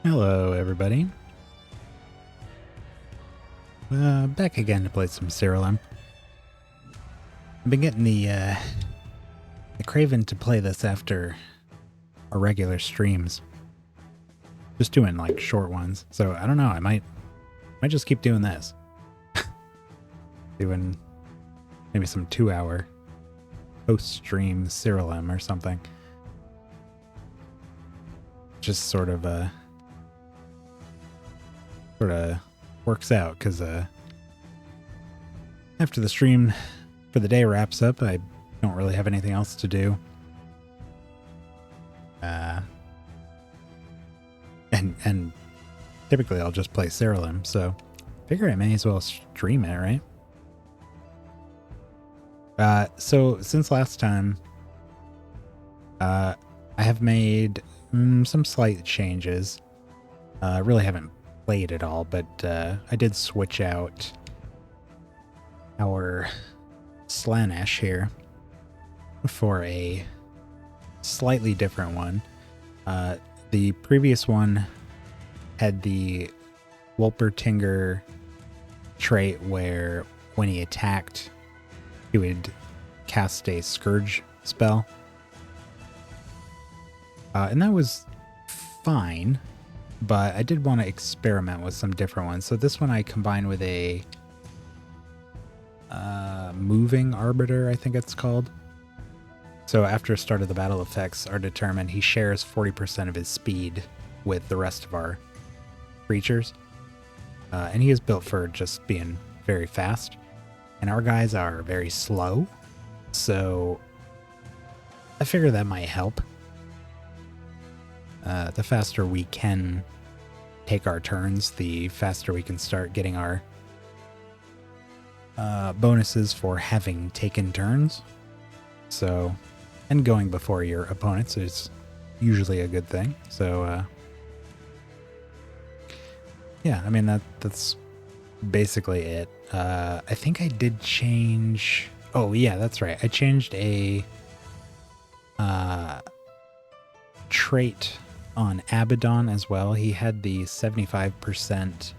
Hello, everybody. Back again to play some SIRALIM. I've been getting the craving to play this after our regular streams. Just doing like short ones. So I don't know, I might just keep doing this. Doing maybe some 2-hour post-stream SIRALIM or something. Just sort of works out because after the stream for the day wraps up, I don't really have anything else to do. And typically I'll just play SIRALIM, so I figure I may as well stream it, right? So since last time, I have made some slight changes. Really haven't played at all, but I did switch out our Slaanesh here for a slightly different one. The previous one had the Wolpertinger trait where when he attacked, he would cast a Scourge spell. And that was fine, but I did want to experiment with some different ones. So this one I combined with a Moving Arbiter, I think it's called. So after start of the battle, effects are determined, he shares 40% of his speed with the rest of our creatures. And he is built for just being very fast. And our guys are very slow. So I figure that might help. The faster we can take our turns, the faster we can start getting our bonuses for having taken turns. So, and going before your opponents is usually a good thing. So, yeah, I mean, that's basically it. I think I did change... Oh, yeah, that's right. I changed a trait on Abaddon as well. He had the 75%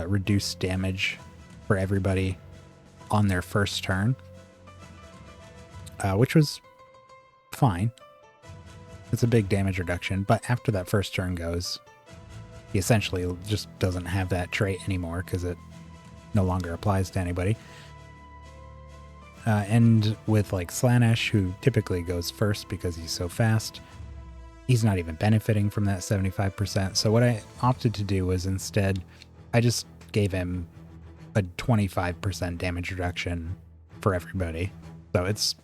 reduced damage for everybody on their first turn, which was fine. It's a big damage reduction, but after that first turn goes, he essentially just doesn't have that trait anymore because it no longer applies to anybody. And with like Slaanesh, who typically goes first because he's so fast, he's not even benefiting from that 75%. So what I opted to do was instead, I just gave him a 25% damage reduction for everybody. So it's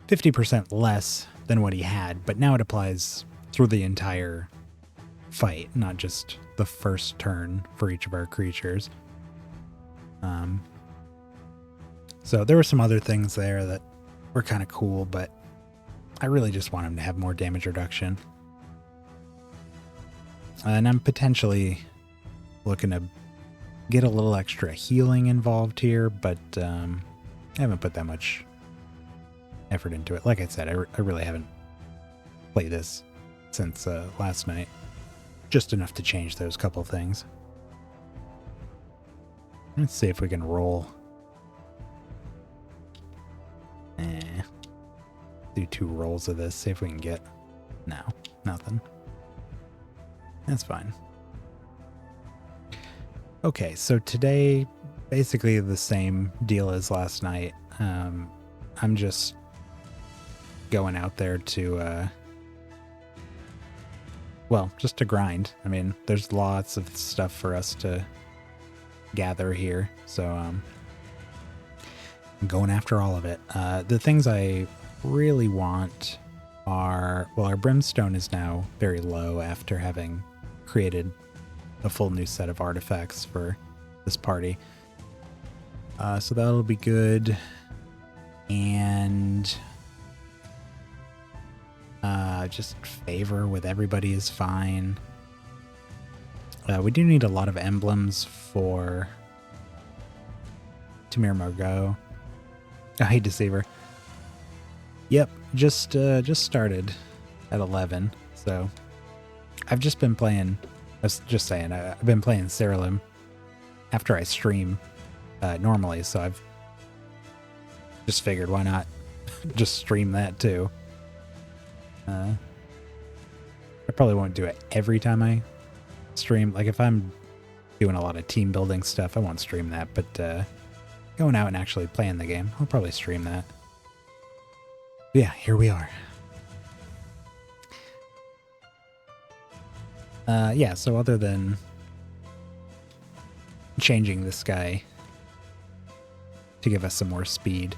50% less than what he had, but now it applies through the entire fight, not just the first turn for each of our creatures. So there were some other things there that were kind of cool, but I really just want him to have more damage reduction. And I'm potentially looking to get a little extra healing involved here, but I haven't put that much effort into it. Like I said, I really haven't played this since last night. Just enough to change those couple things. Let's see if we can roll. Do 2 rolls of this, see if we can get... No, nothing. That's fine. Okay, so today, basically the same deal as last night. I'm just going out there to, well, just to grind. I mean, there's lots of stuff for us to gather here, so I'm going after all of it. The things I really want are, well, our brimstone is now very low after having created a full new set of artifacts for this party. So that'll be good. And just favor with everybody is fine. We do need a lot of emblems for Tamir Margot. Hey, Deceiver. Yep, just started at 11, so I've just been playing, I was just saying, I've been playing SIRALIM after I stream normally, so I've just figured why not just stream that too. I probably won't do it every time I stream. Like if I'm doing a lot of team building stuff, I won't stream that, but going out and actually playing the game, I'll probably stream that. Yeah, here we are. Yeah, so other than changing this guy to give us some more speed,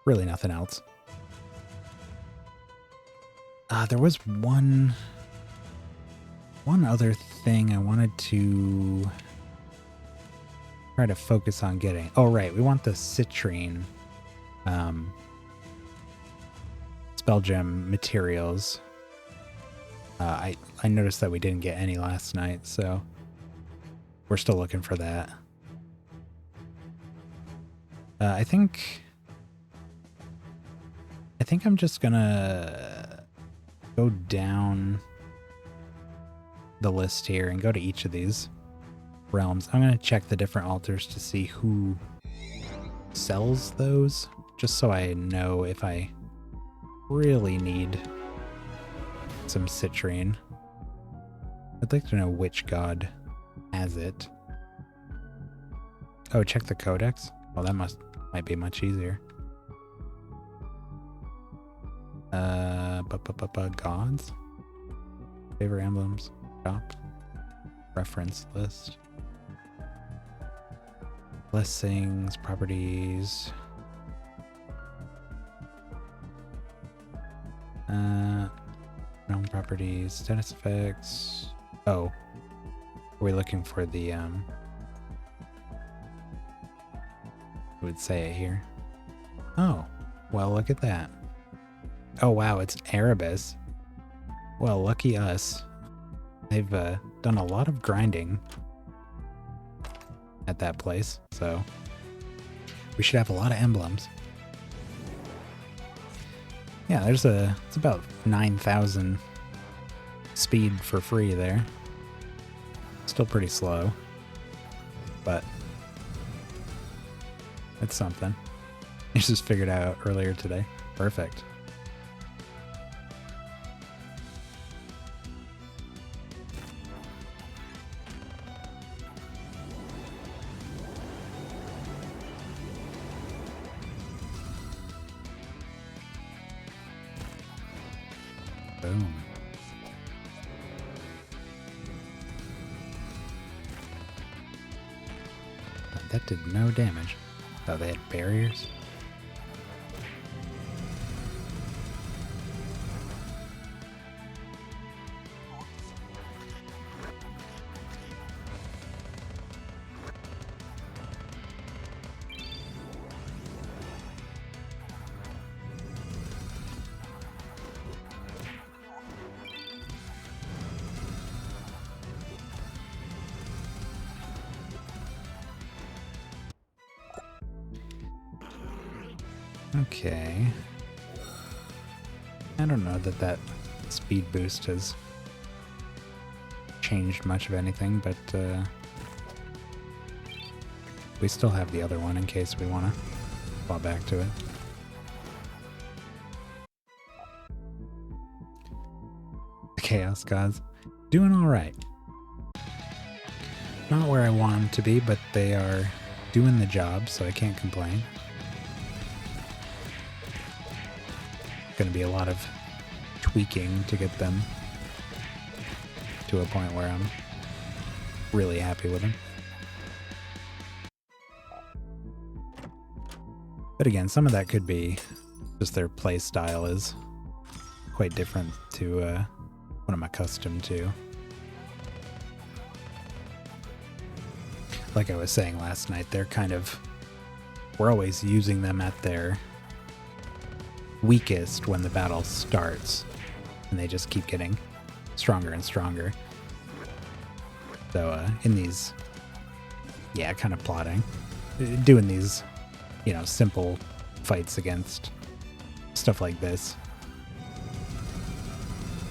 really nothing else. There was one other thing I wanted to try to focus on getting. Oh, right, we want the citrine spell gem materials. I noticed that we didn't get any last night, so we're still looking for that. I think I'm just gonna go down the list here and go to each of these realms. I'm gonna check the different altars to see who sells those, just so I know if I really need some citrine. I'd like to know which god has it. Oh, check the codex? Well, that might be much easier. Gods? Favor emblems? Shop? Reference list? Blessings, properties... realm properties, status effects. Oh, we're looking for the I would say it here. Oh, well, look at that. Oh wow, it's Erebus. Well, lucky us. They've done a lot of grinding at that place, so we should have a lot of emblems. Yeah, it's about 9,000 speed for free there. Still pretty slow, but it's something. I just figured out earlier today. Perfect. Boom. That did no damage. Oh, they had barriers? Okay. I don't know that that speed boost has changed much of anything, but we still have the other one in case we want to fall back to it. The Chaos Gods. Doing alright. Not where I want them to be, but they are doing the job, so I can't complain. Going to be a lot of tweaking to get them to a point where I'm really happy with them. But again, some of that could be just their play style is quite different to what I'm accustomed to. Like I was saying last night, they're kind of, we're always using them at their weakest when the battle starts, and they just keep getting stronger and stronger. So in these, yeah, kind of plotting, doing these, you know, simple fights against stuff like this,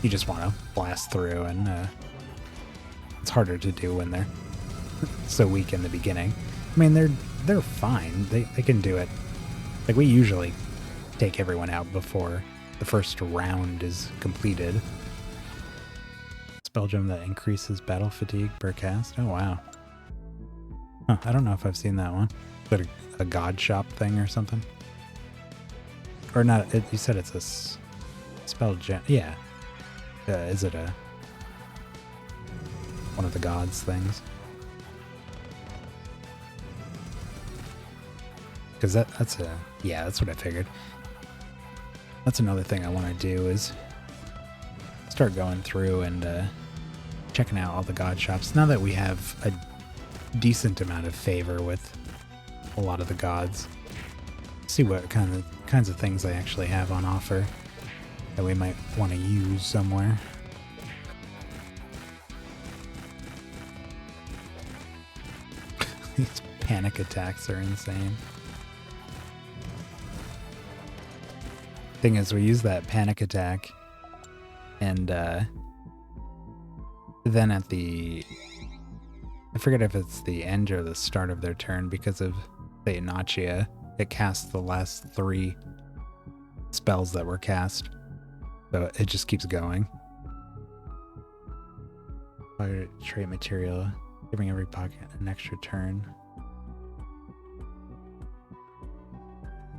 you just want to blast through, and it's harder to do when they're so weak in the beginning. I mean, they're fine. They can do it. Like, we usually take everyone out before the first round is completed. Spell gem that increases battle fatigue per cast. Oh, wow. Huh, I don't know if I've seen that one. Is that a god shop thing or something? Or not, you said it's a spell gem. Yeah. Is it one of the gods things? Because that's what I figured. That's another thing I want to do is start going through and checking out all the god shops. Now that we have a decent amount of favor with a lot of the gods, see what kinds of things they actually have on offer that we might want to use somewhere. These panic attacks are insane. Thing is, we use that panic attack, and then at the, I forget if it's the end or the start of their turn, because of the Ignaccia, it casts the last 3 spells that were cast, so it just keeps going. Fire trait material, giving every pocket an extra turn.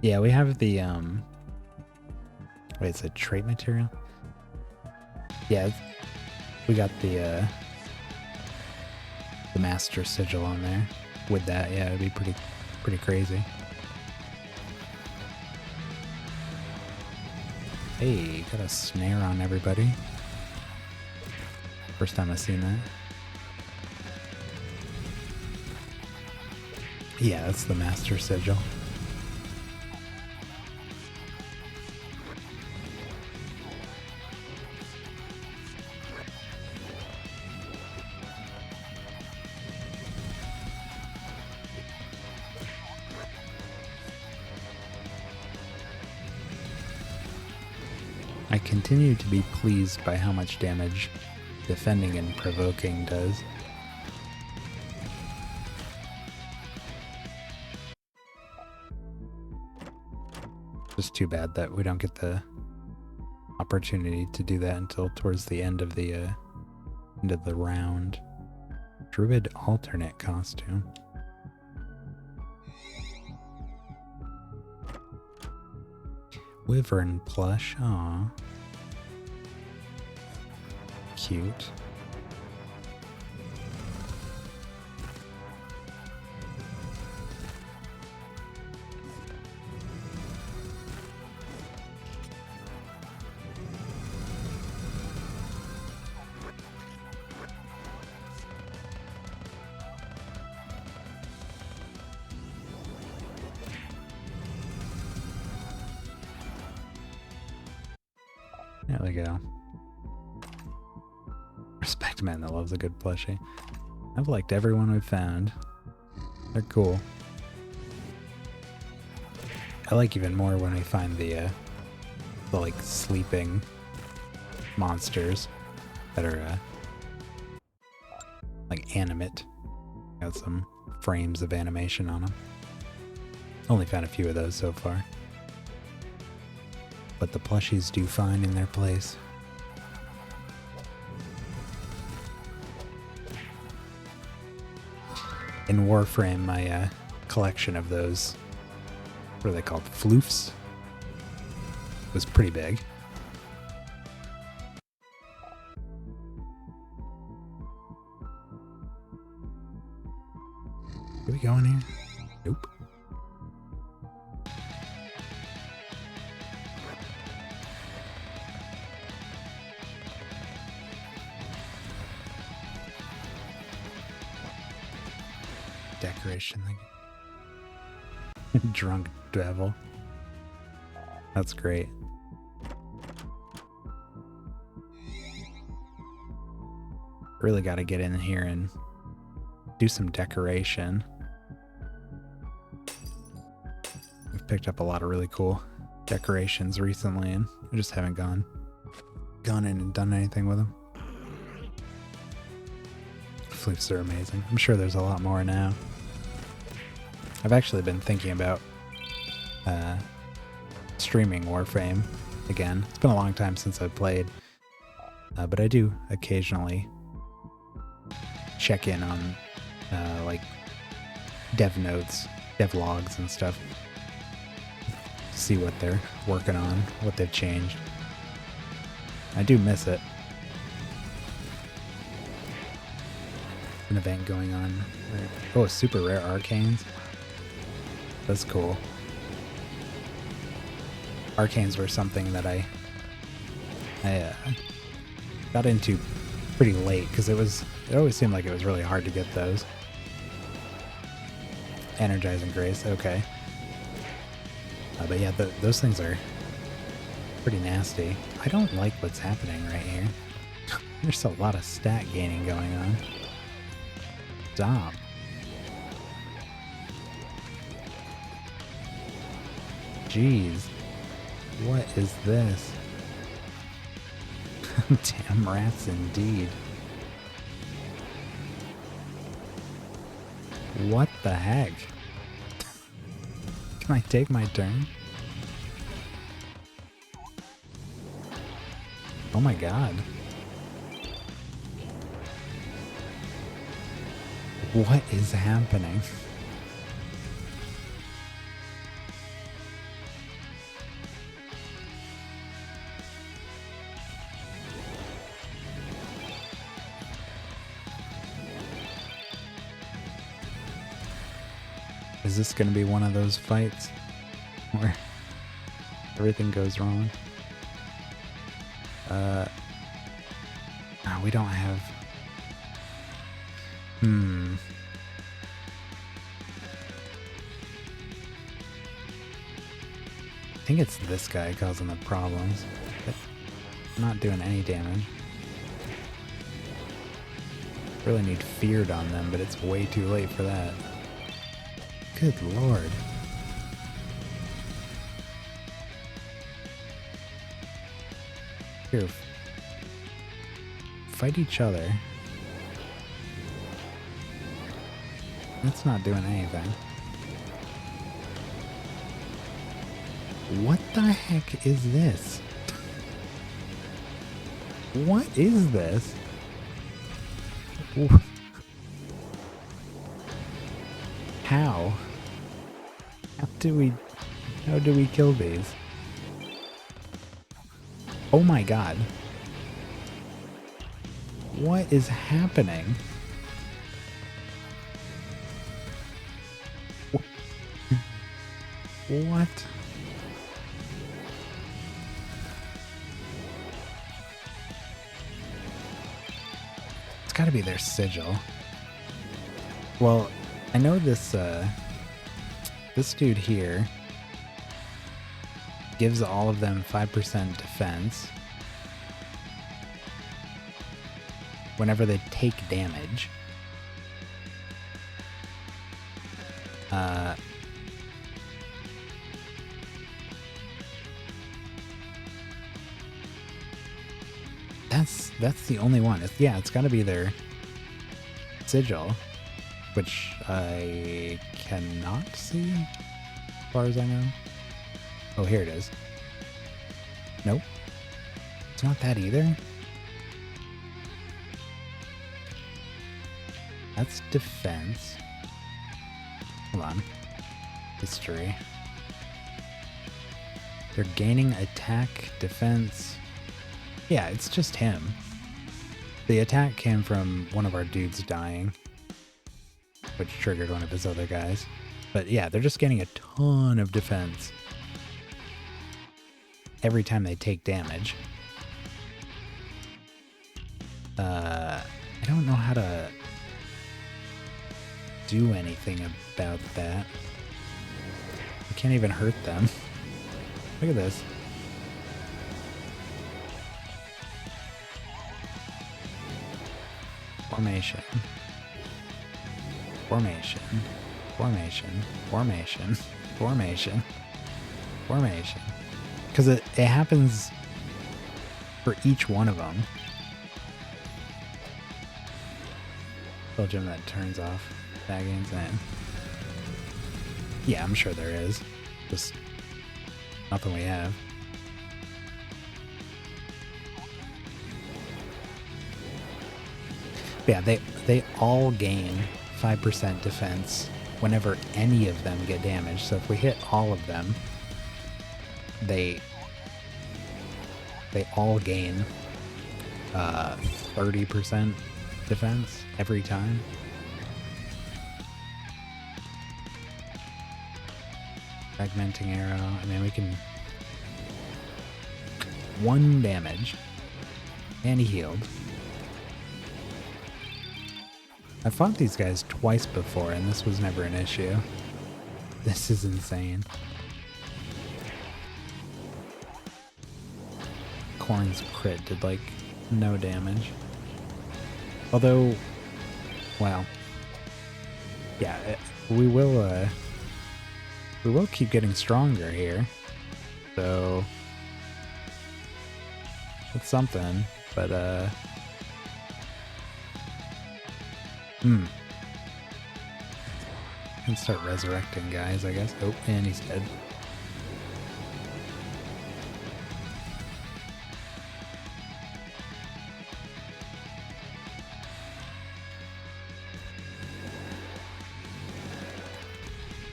Yeah, we have the wait, it's a trait material? Yeah, we got the master sigil on there. With that, yeah, it'd be pretty crazy. Hey, got a snare on everybody. First time I've seen that. Yeah, that's the master sigil. I continue to be pleased by how much damage defending and provoking does. Just too bad that we don't get the opportunity to do that until towards the end of the round. Druid alternate costume. Wyvern plush, aw. Cute. There we go. Respect man that loves a good plushie. I've liked everyone we've found. They're cool. I like even more when we find the like sleeping monsters that are like animate. Got some frames of animation on them. Only found a few of those so far. But the plushies do fine in their place. In Warframe, my collection of those, what are they called, floofs, was pretty big. Did we go in here? Nope. Decoration thing. Drunk devil. That's great. Really got to get in here and do some decoration. We've picked up a lot of really cool decorations recently, and I just haven't gone in and done anything with them. Floofs are amazing. I'm sure there's a lot more now. I've actually been thinking about streaming Warframe again. It's been a long time since I've played, but I do occasionally check in on like dev notes, dev logs and stuff, to see what they're working on, what they've changed. I do miss it. An event going on. Oh, super rare arcanes. That's cool. Arcanes were something that I got into pretty late because it always seemed like it was really hard to get those. Energizing Grace, okay. But yeah, those things are pretty nasty. I don't like what's happening right here. There's a lot of stat gaining going on. Stop. Jeez. What is this? Damn rats indeed. What the heck? Can I take my turn? Oh my god. What is happening? Is this going to be one of those fights where everything goes wrong? No, we don't have... I think it's this guy causing the problems. But not doing any damage. Really need feared on them, but it's way too late for that. Good lord. Here. Fight each other. That's not doing anything. What the heck is this? What is this? How? How do we kill these? Oh my god. What is happening? What? It's gotta be their sigil. Well, I know this, this dude here gives all of them 5% defense whenever they take damage. That's the only one. It's got to be their sigil, which I cannot see as far as I know. Oh, here it is. Nope. It's not that either. That's defense. Hold on. History. They're gaining attack, defense. Yeah, it's just him. The attack came from one of our dudes dying, which triggered one of his other guys. But yeah, they're just getting a ton of defense every time they take damage. I don't know how to do anything about that. I can't even hurt them. Look at this. Formation. Formation. Formation. Formation. Formation. Formation. Because it happens for each one of them. Belgium that turns off baggings and... Yeah, I'm sure there is. Just nothing we have. Yeah, they all gain 5% defense whenever any of them get damaged. So if we hit all of them, they all gain 30% defense every time. Fragmenting arrow. I mean, we can... 1 damage. And he healed. I fought these guys twice before, and this was never an issue. This is insane. Corn's crit did, like, no damage. Although, well, yeah, we will keep getting stronger here. So, it's something, but, can start resurrecting guys, I guess. Oh, and he's dead.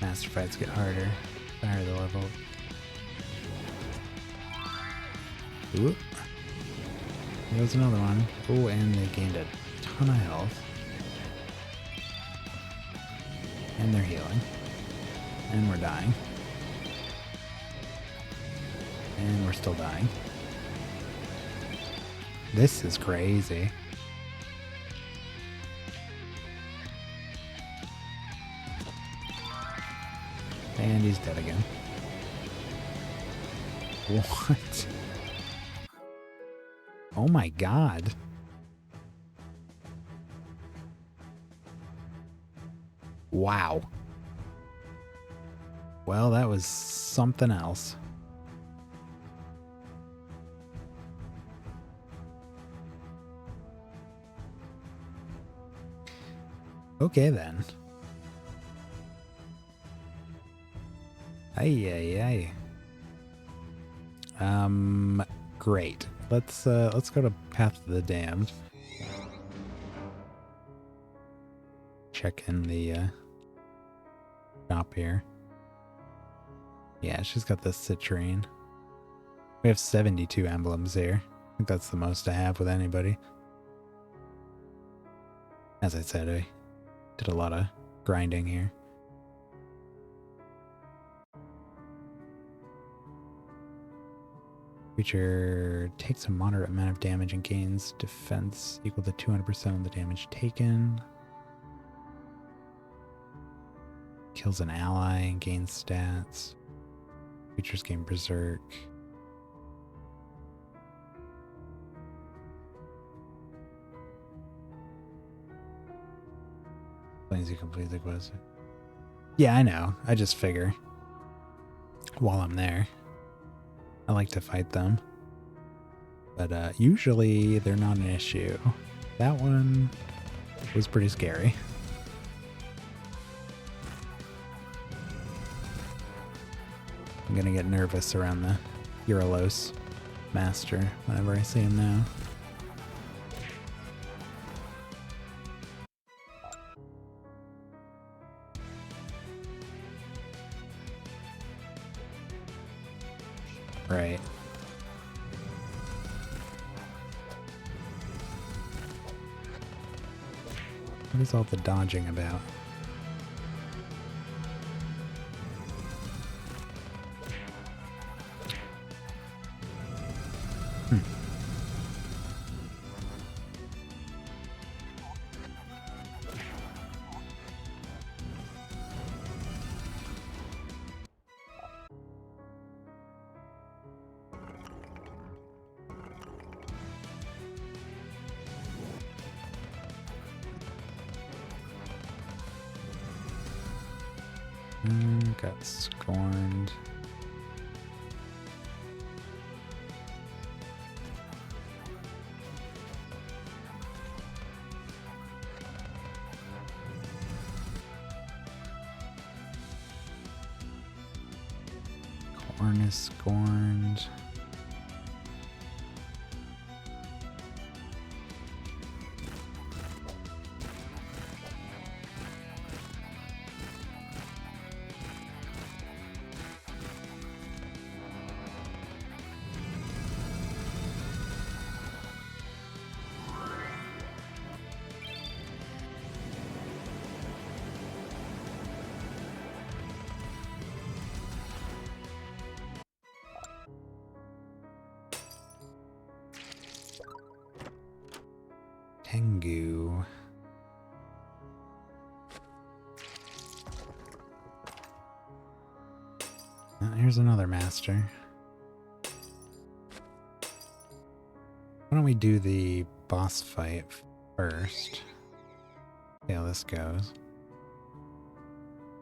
Master fights get harder the higher the level. Ooh. There's another one. Oh, and they gained a ton of health. And they're healing. And we're dying. And we're still dying. This is crazy. And he's dead again. What? Oh my god. Wow. Well, that was something else. Okay then. Ay. Great. Let's go to Path of the Damned. Check in the shop here. Yeah, she's got the citrine. We have 72 emblems here. I think that's the most I have with anybody. As I said, I did a lot of grinding here. Creature takes a moderate amount of damage and gains defense equal to 200% of the damage taken. Kills an ally and gains stats. Creatures gain berserk. Plains you complete the quest. Yeah, I know. I just figure while I'm there, I like to fight them. But usually they're not an issue. That one was pretty scary. I'm gonna get nervous around the Uralos master whenever I see him now. Right. What is all the dodging about? Got scorned. Corn is scorned. Tengu. Here's another master. Why don't we do the boss fight first? See how this goes.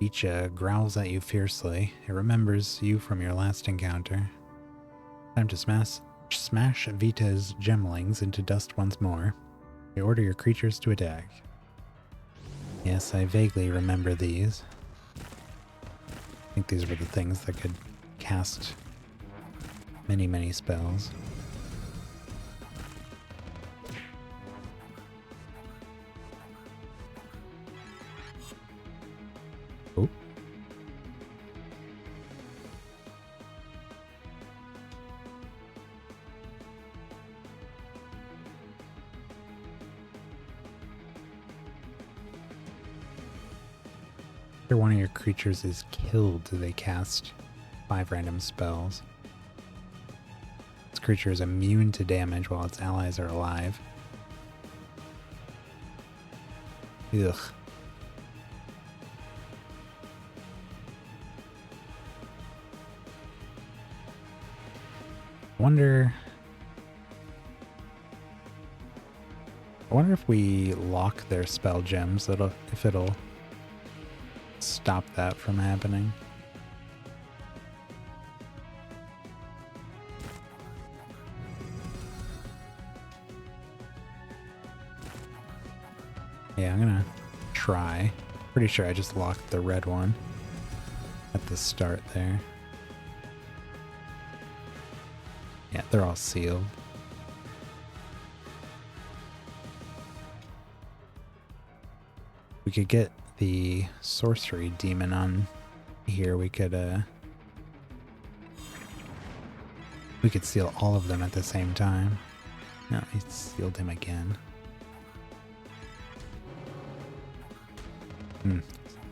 Icha growls at you fiercely. It remembers you from your last encounter. Time to smash Vita's gemlings into dust once more. You order your creatures to attack. Yes, I vaguely remember these. I think these were the things that could cast many, many spells. Oh. After one of your creatures is killed, they cast 5 random spells. This creature is immune to damage while its allies are alive. Ugh. I wonder if we lock their spell gems, if it'll stop that from happening. Yeah, I'm gonna try. Pretty sure I just locked the red one at the start there. Yeah, they're all sealed. We could get the sorcery demon on here. We could seal all of them at the same time. No, he sealed him again.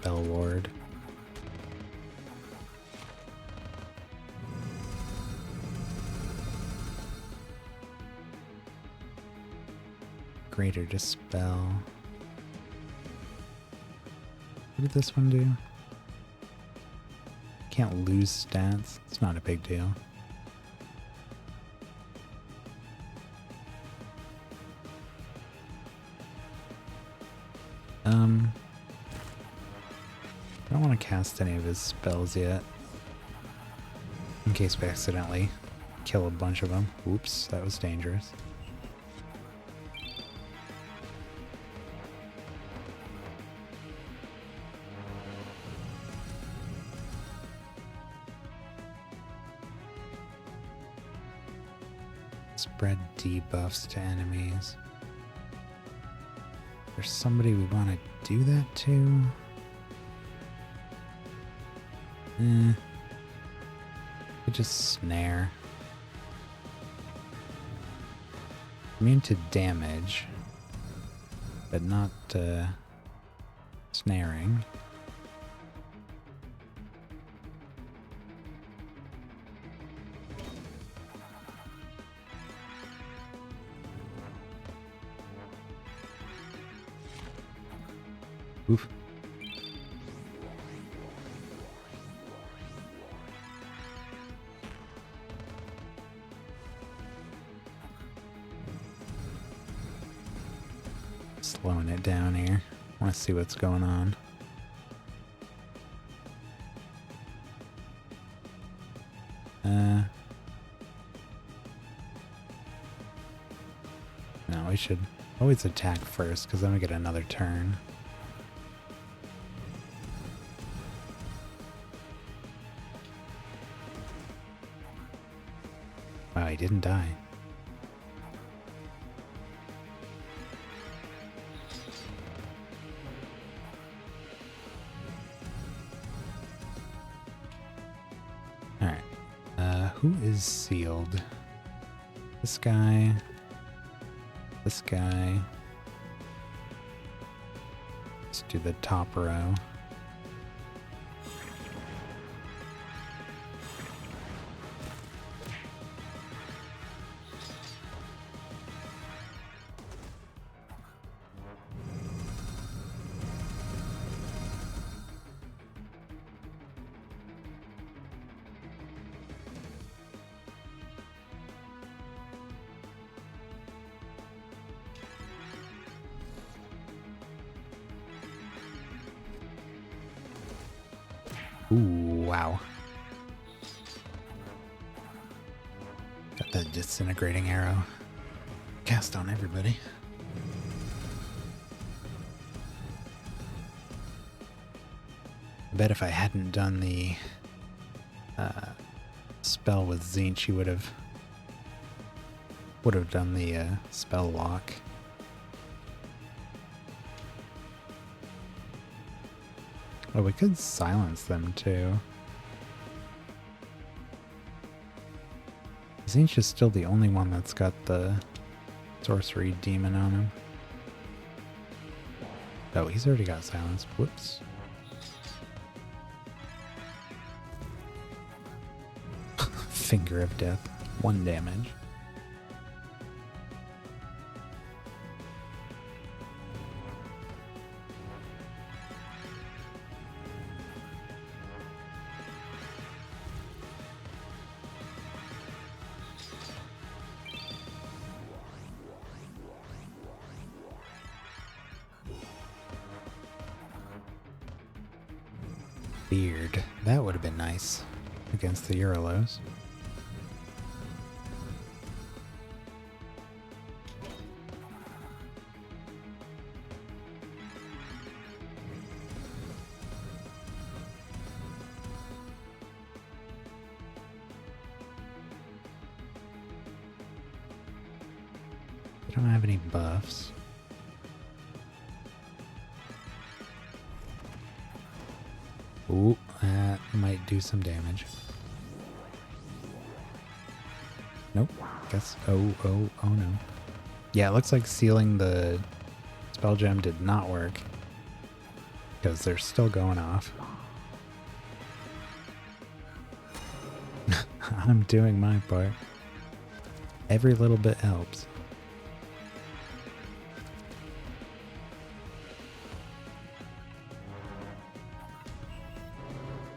Spell ward. Greater dispel. What did this one do? Can't lose stats. It's not a big deal. I don't want to cast any of his spells yet, in case we accidentally kill a bunch of them. Oops, that was dangerous. Spread debuffs to enemies. There's somebody we want to do that to? We just snare. Immune to damage, but not snaring. Oof. Slowing it down here. I want to see what's going on. No, we should always attack first, because then we get another turn. Wow, he didn't die. Who is sealed? This guy. This guy. Let's do the top row. Ooh, wow. Got that disintegrating arrow. Cast on everybody. I bet if I hadn't done the spell with Zinch, she would have done the spell lock. Oh, we could silence them too. Zinch is still the only one that's got the sorcery demon on him. Oh, he's already got silence. Whoops. Finger of Death. 1 damage. Beard. That would have been nice against the Uralos. I don't have any buffs. Ooh, that might do some damage. Nope. Guess. Oh no. Yeah, it looks like sealing the spell gem did not work. Because they're still going off. I'm doing my part. Every little bit helps.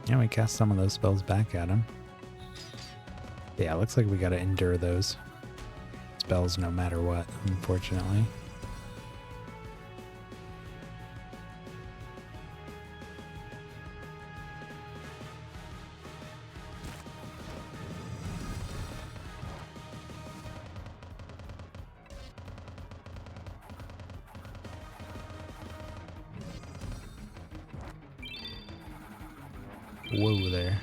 Yeah, we cast some of those spells back at him. Yeah, it looks like we gotta endure those spells no matter what, unfortunately. Whoa there.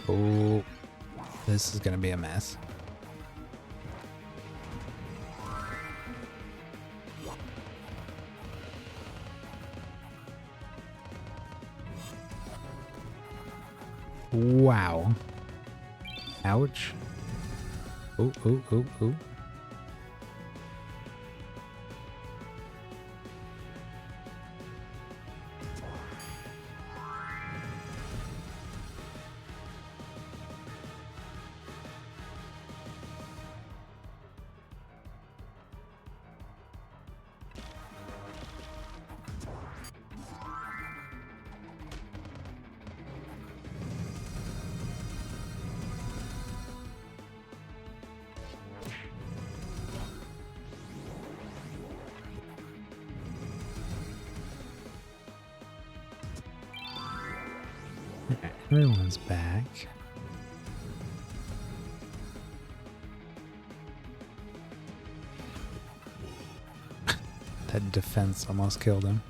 Oh, this is gonna be a mess. Wow. Ouch. Oh, oh, oh, oh. Everyone's back. That defense almost killed him.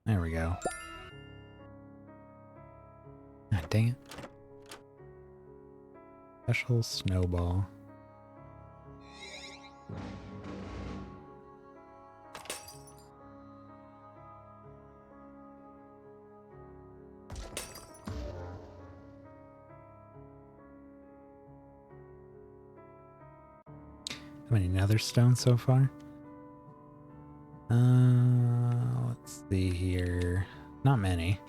There we go. Ah, dang it. Special snowball. How many nether stones so far? Let's see here. Not many.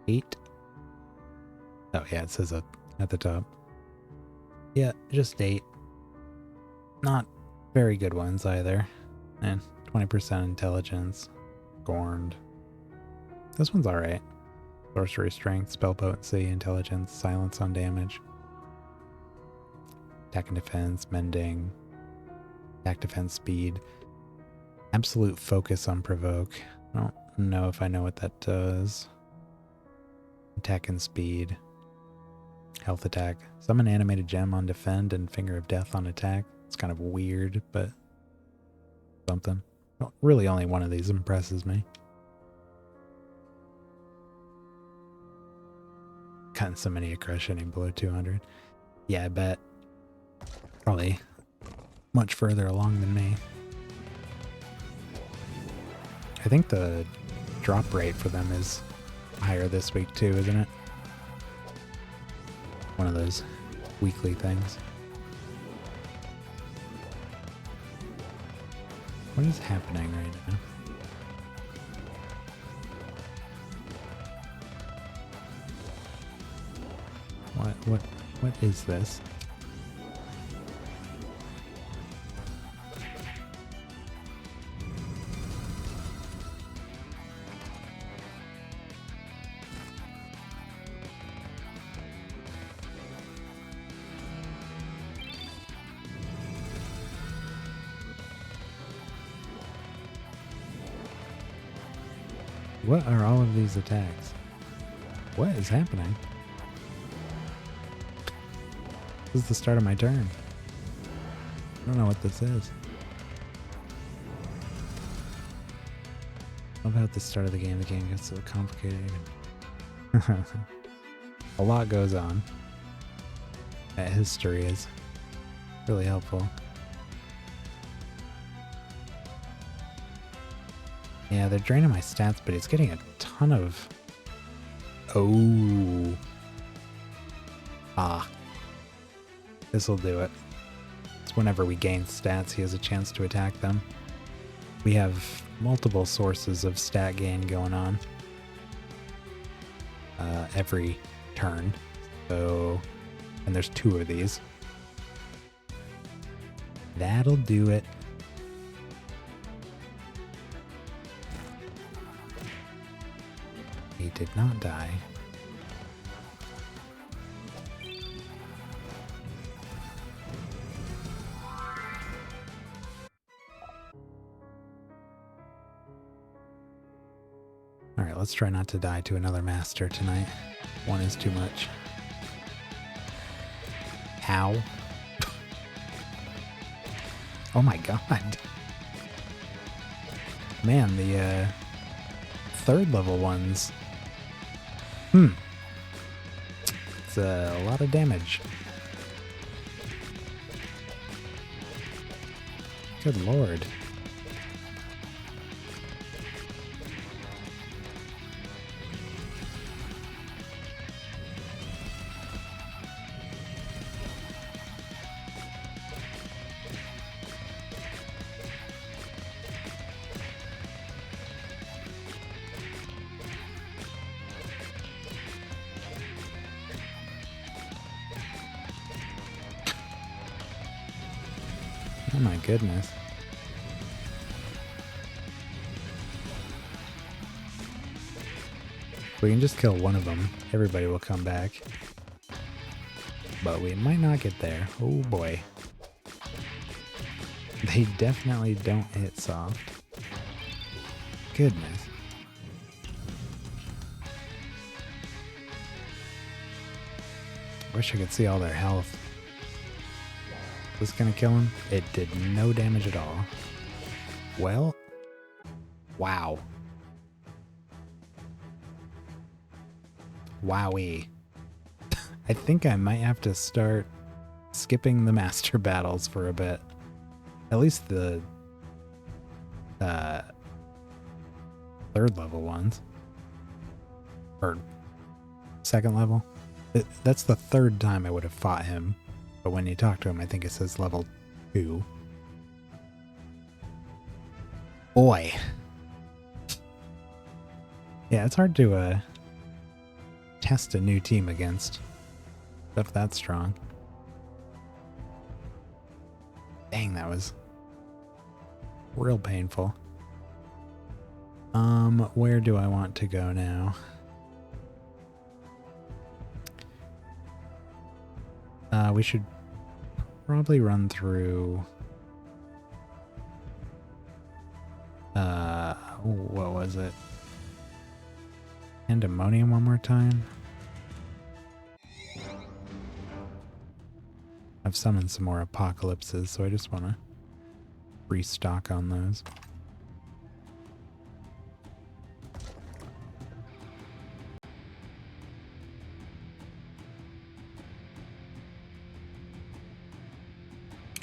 8. Oh yeah, it says it at the top. Yeah, just 8. Not very good ones either. And 20% intelligence. Scorned. This one's alright. Sorcery strength, spell potency, intelligence, silence on damage. Attack and defense, mending, attack defense speed, absolute focus on provoke. I don't know if I know what that does. Attack and speed, health attack, summon animated gem on defend and finger of death on attack. It's kind of weird, but something. Well, really only one of these impresses me. Cutting so many crushing below 200. Yeah, I bet. Probably much further along than me. I think the drop rate for them is higher this week too, isn't it? One of those weekly things. What is happening right now? What is this? What are all of these attacks? What is happening? This is the start of my turn. I don't know what this is. Love how at the start of the game gets so complicated. A lot goes on. That history is really helpful. Yeah, they're draining my stats, but it's getting a ton of... Oh. Ah. This'll do it. It's whenever we gain stats, he has a chance to attack them. we have multiple sources of stat gain going on every turn. So, and there's 2 of these. That'll do it. He did not die. Alright, let's try not to die to another master tonight. 1 is too much. Ow. Oh my god. Man, the 3rd level ones. It's a lot of damage. Good lord. Oh my goodness. We can just kill one of them. Everybody will come back. But we might not get there. Oh boy. They definitely don't hit soft. Goodness. Wish I could see all their health. Is this gonna kill him? It did no damage at all. Well, wow. Wowee. I think I might have to start skipping the master battles for a bit. At least the 3rd level ones. Or 2nd level. That's the 3rd time I would have fought him. But when you talk to him, I think it says level 2. Boy. Yeah, it's hard to test a new team against stuff that strong. Dang, that was real painful. Where do I want to go now? We should probably run through what was it? Pandemonium one more time. I've summoned some more apocalypses, so I just want to restock on those.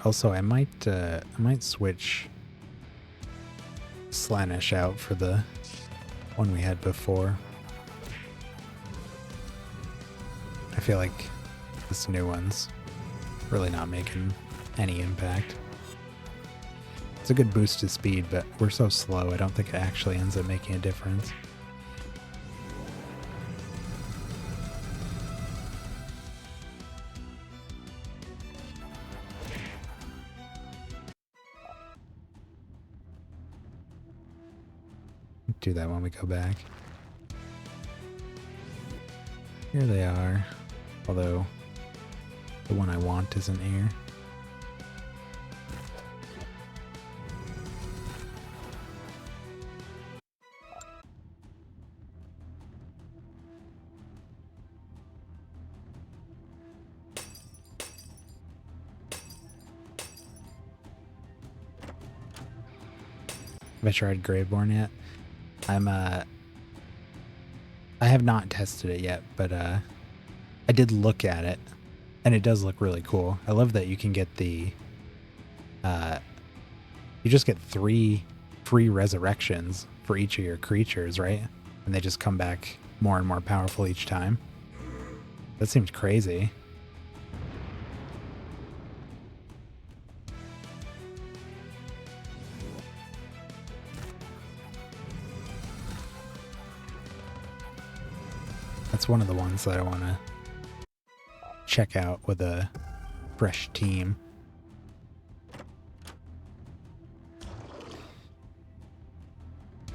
Also, I might switch Slaanesh out for the one we had before. I feel like this new one's really not making any impact. It's a good boost to speed, but we're so slow, I don't think it actually ends up making a difference. Do that when we go back. Here they are, although the one I want isn't here. Have I tried Graveborn yet? I have not tested it yet, but I did look at it, and it does look really cool. I love that you can get the you just get 3 free resurrections for each of your creatures, right? And they just come back more and more powerful each time. That seems crazy. one of the ones that I want to check out with a fresh team.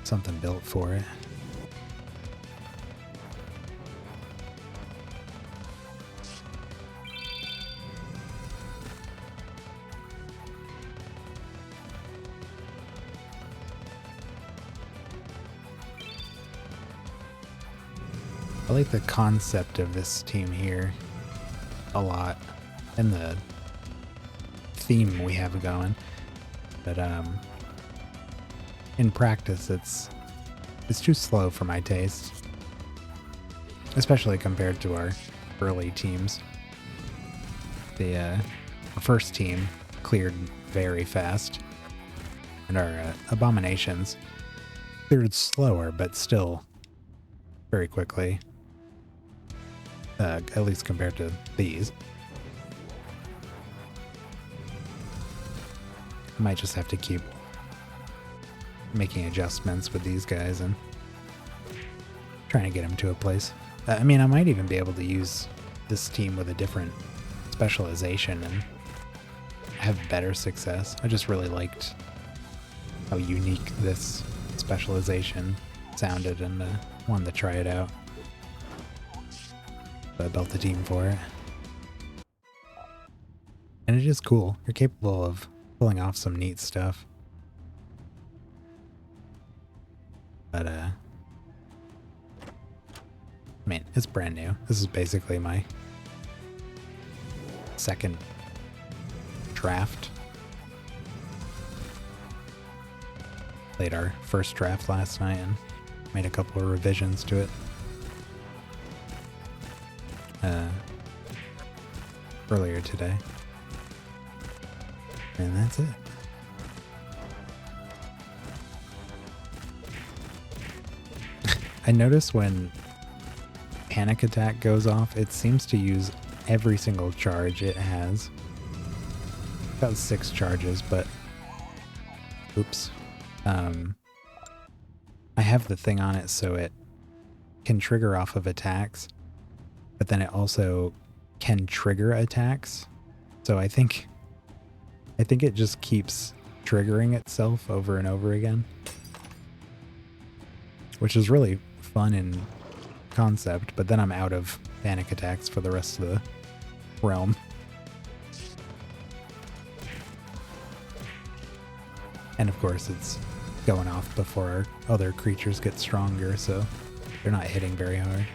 Something built for it. I like the concept of this team here a lot, and the theme we have going, but in practice it's too slow for my taste, especially compared to our early teams. The first team cleared very fast, and our abominations cleared slower, but still very quickly. At least compared to these. I might just have to keep making adjustments with these guys and trying to get them to a place. I mean, I might even be able to use this team with a different specialization and have better success. I just really liked how unique this specialization sounded and wanted to try it out. So I built the team for it. And it is cool. You're capable of pulling off some neat stuff. But, I mean, it's brand new. This is basically my second draft. Played our first draft last night and made a couple of revisions to it. Earlier today. And that's it. I notice when Panic Attack goes off, it seems to use every single charge it has. About 6 charges, but oops. I have the thing on it so it can trigger off of attacks, but then it also can trigger attacks. So I think it just keeps triggering itself over and over again, which is really fun in concept, but then I'm out of panic attacks for the rest of the realm. And of course it's going off before our other creatures get stronger, so they're not hitting very hard.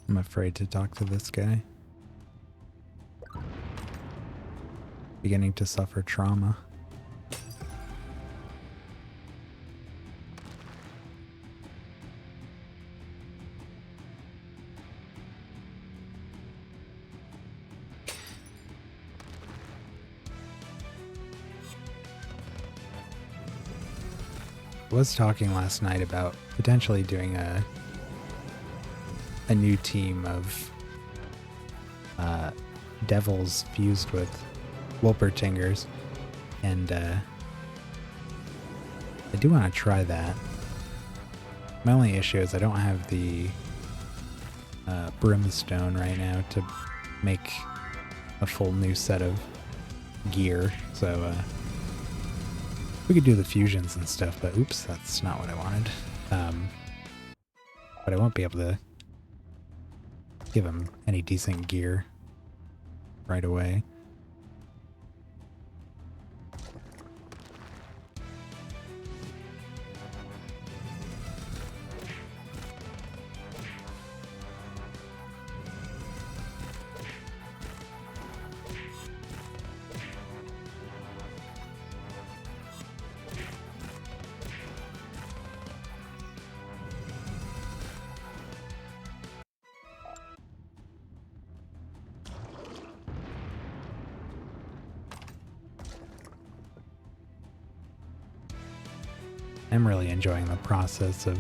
I'm afraid to talk to this guy. Beginning to suffer trauma. I was talking last night about potentially doing a new team of devils fused with Wolpertingers, and I do want to try that. My only issue is I don't have the brimstone right now to make a full new set of gear, so we could do the fusions and stuff, but oops, that's not what I wanted. But I won't be able to give him any decent gear right away. I'm really enjoying the process of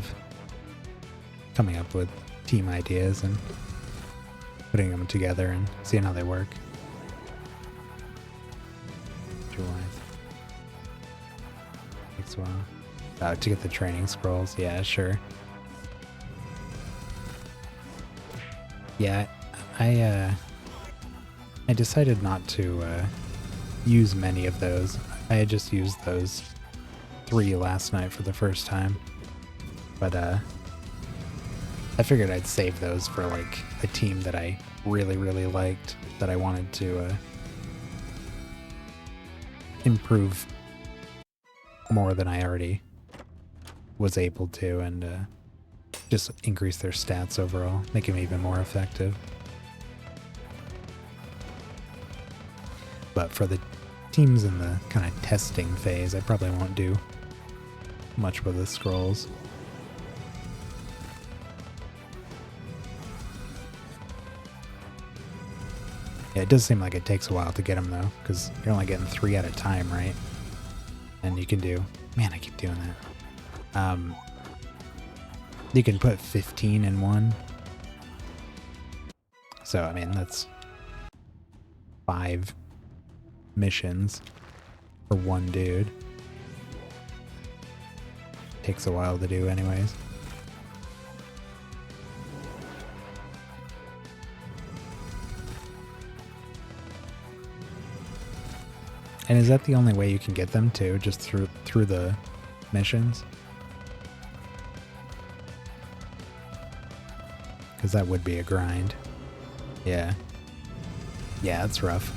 coming up with team ideas and putting them together and seeing how they work. Takes a while. To get the training scrolls, yeah, sure. Yeah, I decided not to use many of those. I had just used those 3 last night for the first time, but I figured I'd save those for like a team that I really liked, that I wanted to improve more than I already was able to, and just increase their stats overall, make them even more effective. But for the teams in the kind of testing phase, I probably won't do much with the scrolls. Yeah, it does seem like it takes a while to get them though, because you're only getting 3 at a time, right? And you can do... Man, I keep doing that. You can put 15 in one. So, I mean, that's 5 missions for one dude. Takes a while to do anyways. And is that the only way you can get them too? Just through the missions? Because that would be a grind. Yeah. Yeah, that's rough.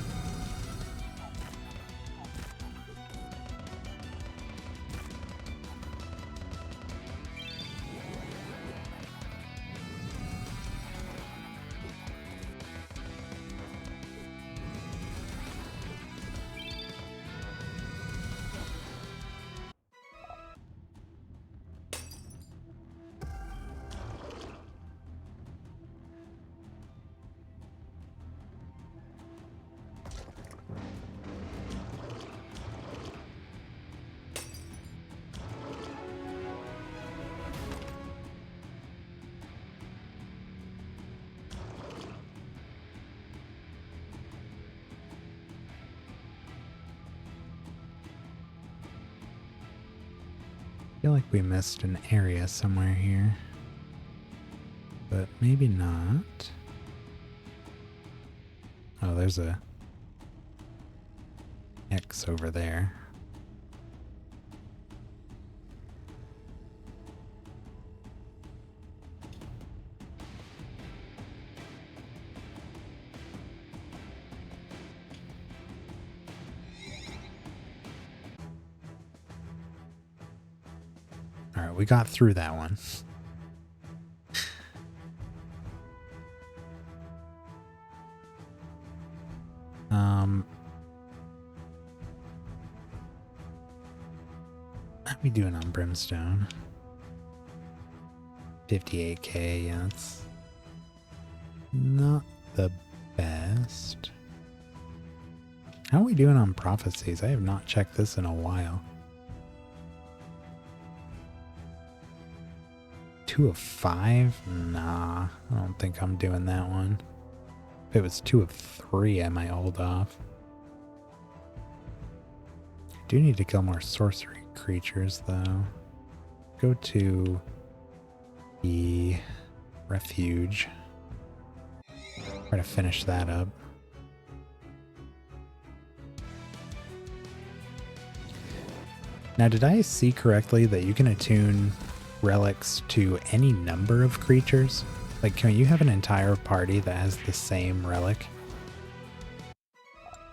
I feel like we missed an area somewhere here, but maybe not. Oh, there's a X over there. Alright, we got through that one. How we doing on Brimstone? 58k, yeah, that's not the best. How are we doing on prophecies? I have not checked this in a while. 2 of 5? Nah, I don't think I'm doing that one. If it was 2 of 3, I might hold off. I do need to kill more sorcery creatures, though. Go to the refuge. Try to finish that up. Now, did I see correctly that you can attune relics to any number of creatures? Like, can you have an entire party that has the same relic?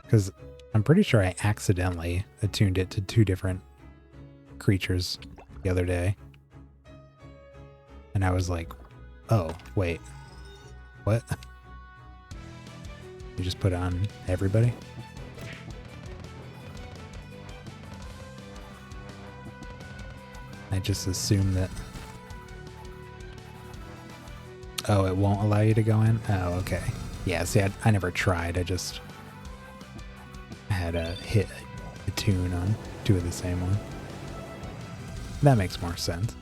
Because I'm pretty sure I accidentally attuned it to 2 different creatures the other day. And I was like, oh, wait. What? You just put it on everybody? I just assumed that... Oh, it won't allow you to go in? Oh, okay. Yeah, see, I never tried. I just had a hit a tune on 2 of the same one. That makes more sense.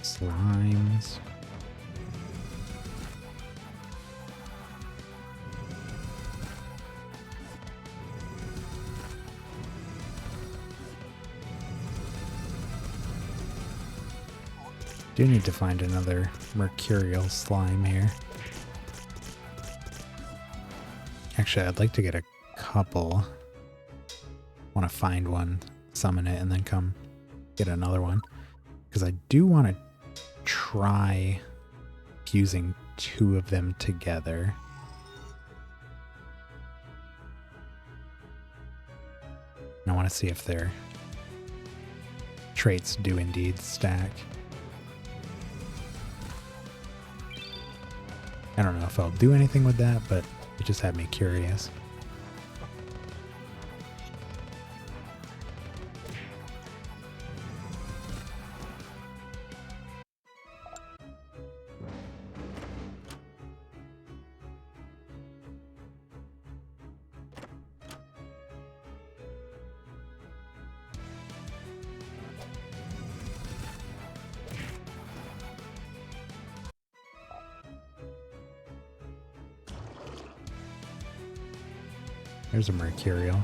Slimes. Do need to find another mercurial slime here. Actually, I'd like to get a couple. Want to find one, summon it, and then come get another one. Because I do want to try fusing two of them together. And I want to see if their traits do indeed stack. I don't know if I'll do anything with that, but it just had me curious. There's a mercurial.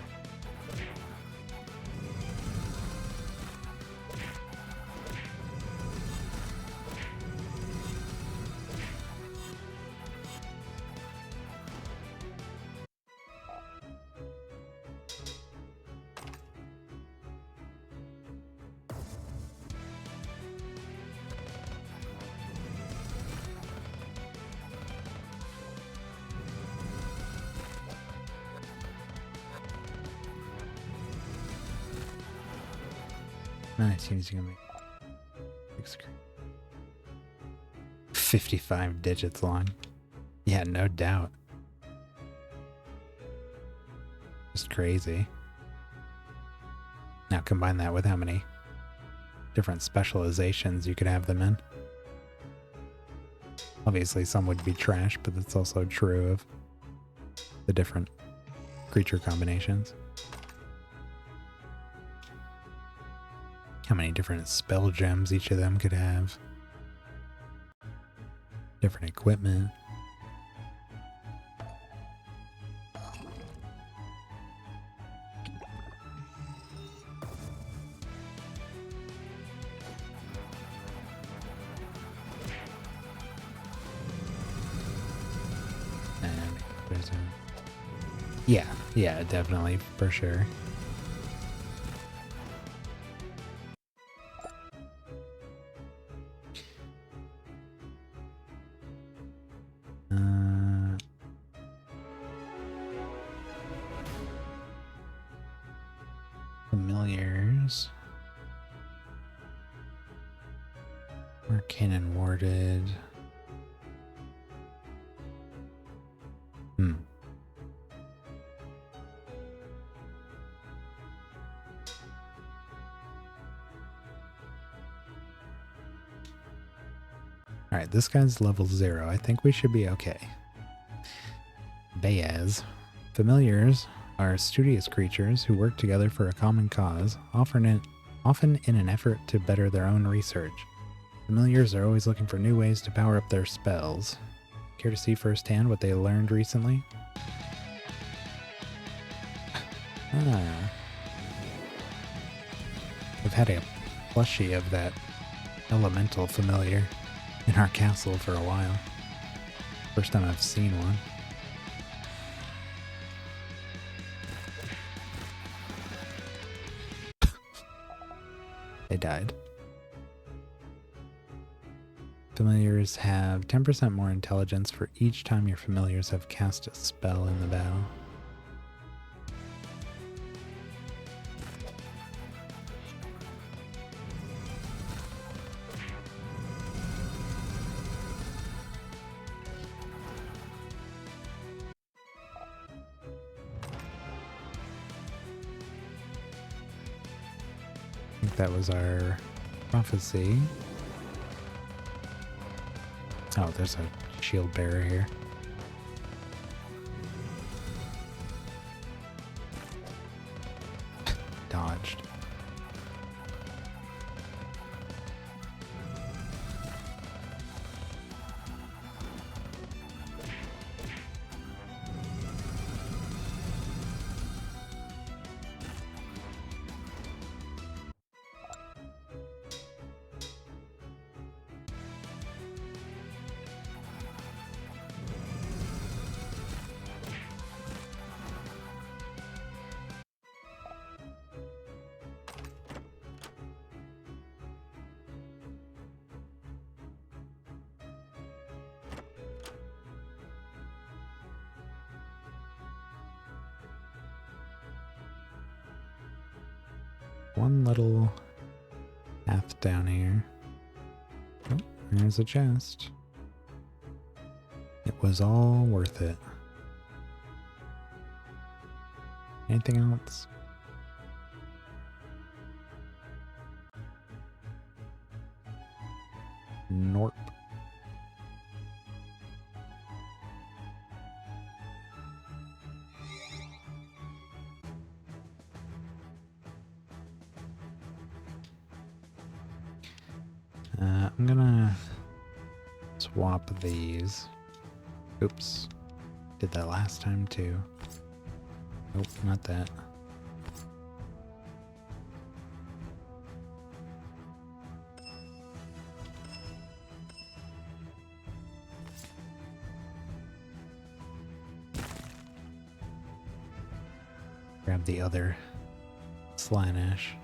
It seems you can make 55 digits long. Yeah, no doubt. Just crazy. Now combine that with how many different specializations you could have them in. Obviously some would be trash, but that's also true of the different creature combinations. How many different spell gems each of them could have. Different equipment. And there's a... Yeah, definitely, for sure. Familiars. Arcane and warded. Alright, this guy's level 0. I think we should be okay. Bayaz. Familiars are studious creatures who work together for a common cause, often in an effort to better their own research. Familiars are always looking for new ways to power up their spells. Care to see firsthand what they learned recently? We've had a plushie of that elemental familiar in our castle for a while. First time I've seen one. died. Familiars have 10% more intelligence for each time your familiars have cast a spell in the battle. I think that was our prophecy. Oh, there's a shield bearer here. Dodged. One little path down here. Oh, there's a chest. It was all worth it. Anything else? Nope. I'm gonna swap these. Oops. Did that last time too. Nope, not that. Grab the other Slaanesh.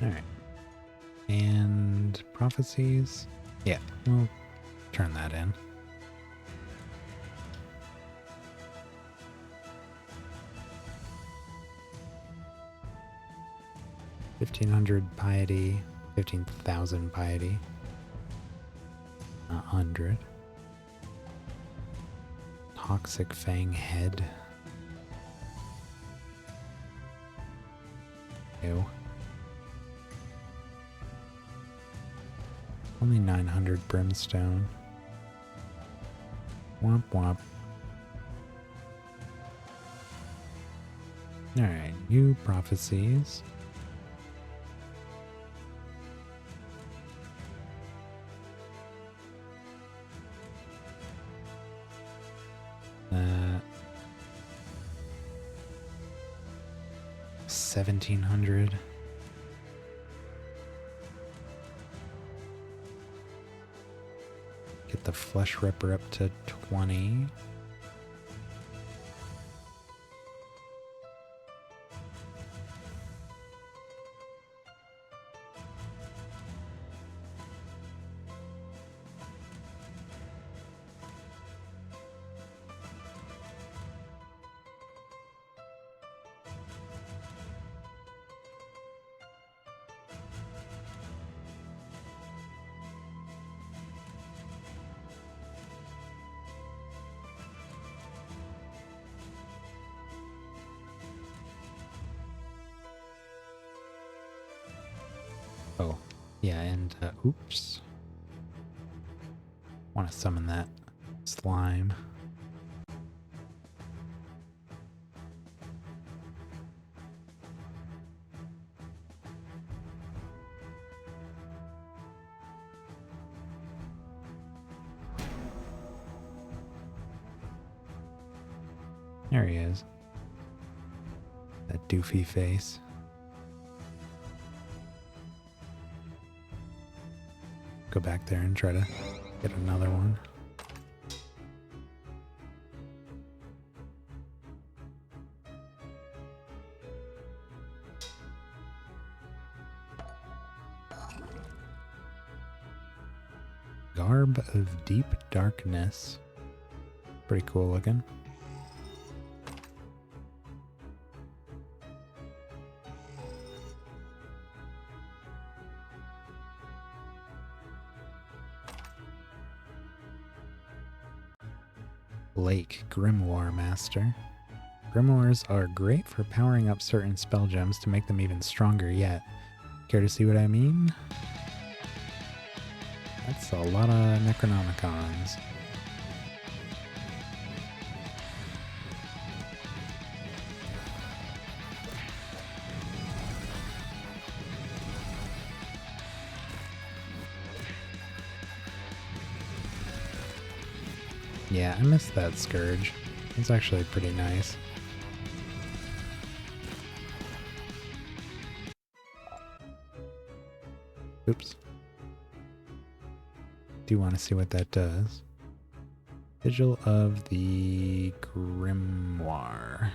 Alright. And prophecies? Yeah, we'll turn that in. $1,500 piety, 15,000 piety, 100. Toxic Fang Head. Ew. Only 900 brimstone. Womp womp. Alright, new prophecies. Uh, 1,700. Get the Flesh Ripper up to 20. Oh, yeah, and oops. Want to summon that slime. There he is. That doofy face. Go back there and try to get another one. Garb of Deep Darkness. Pretty cool looking. Lake Grimoire Master. Grimoires are great for powering up certain spell gems to make them even stronger yet. Care to see what I mean? That's a lot of Necronomicons. Yeah, I missed that Scourge. It's actually pretty nice. Oops. Do want to see what that does. Vigil of the Grimoire.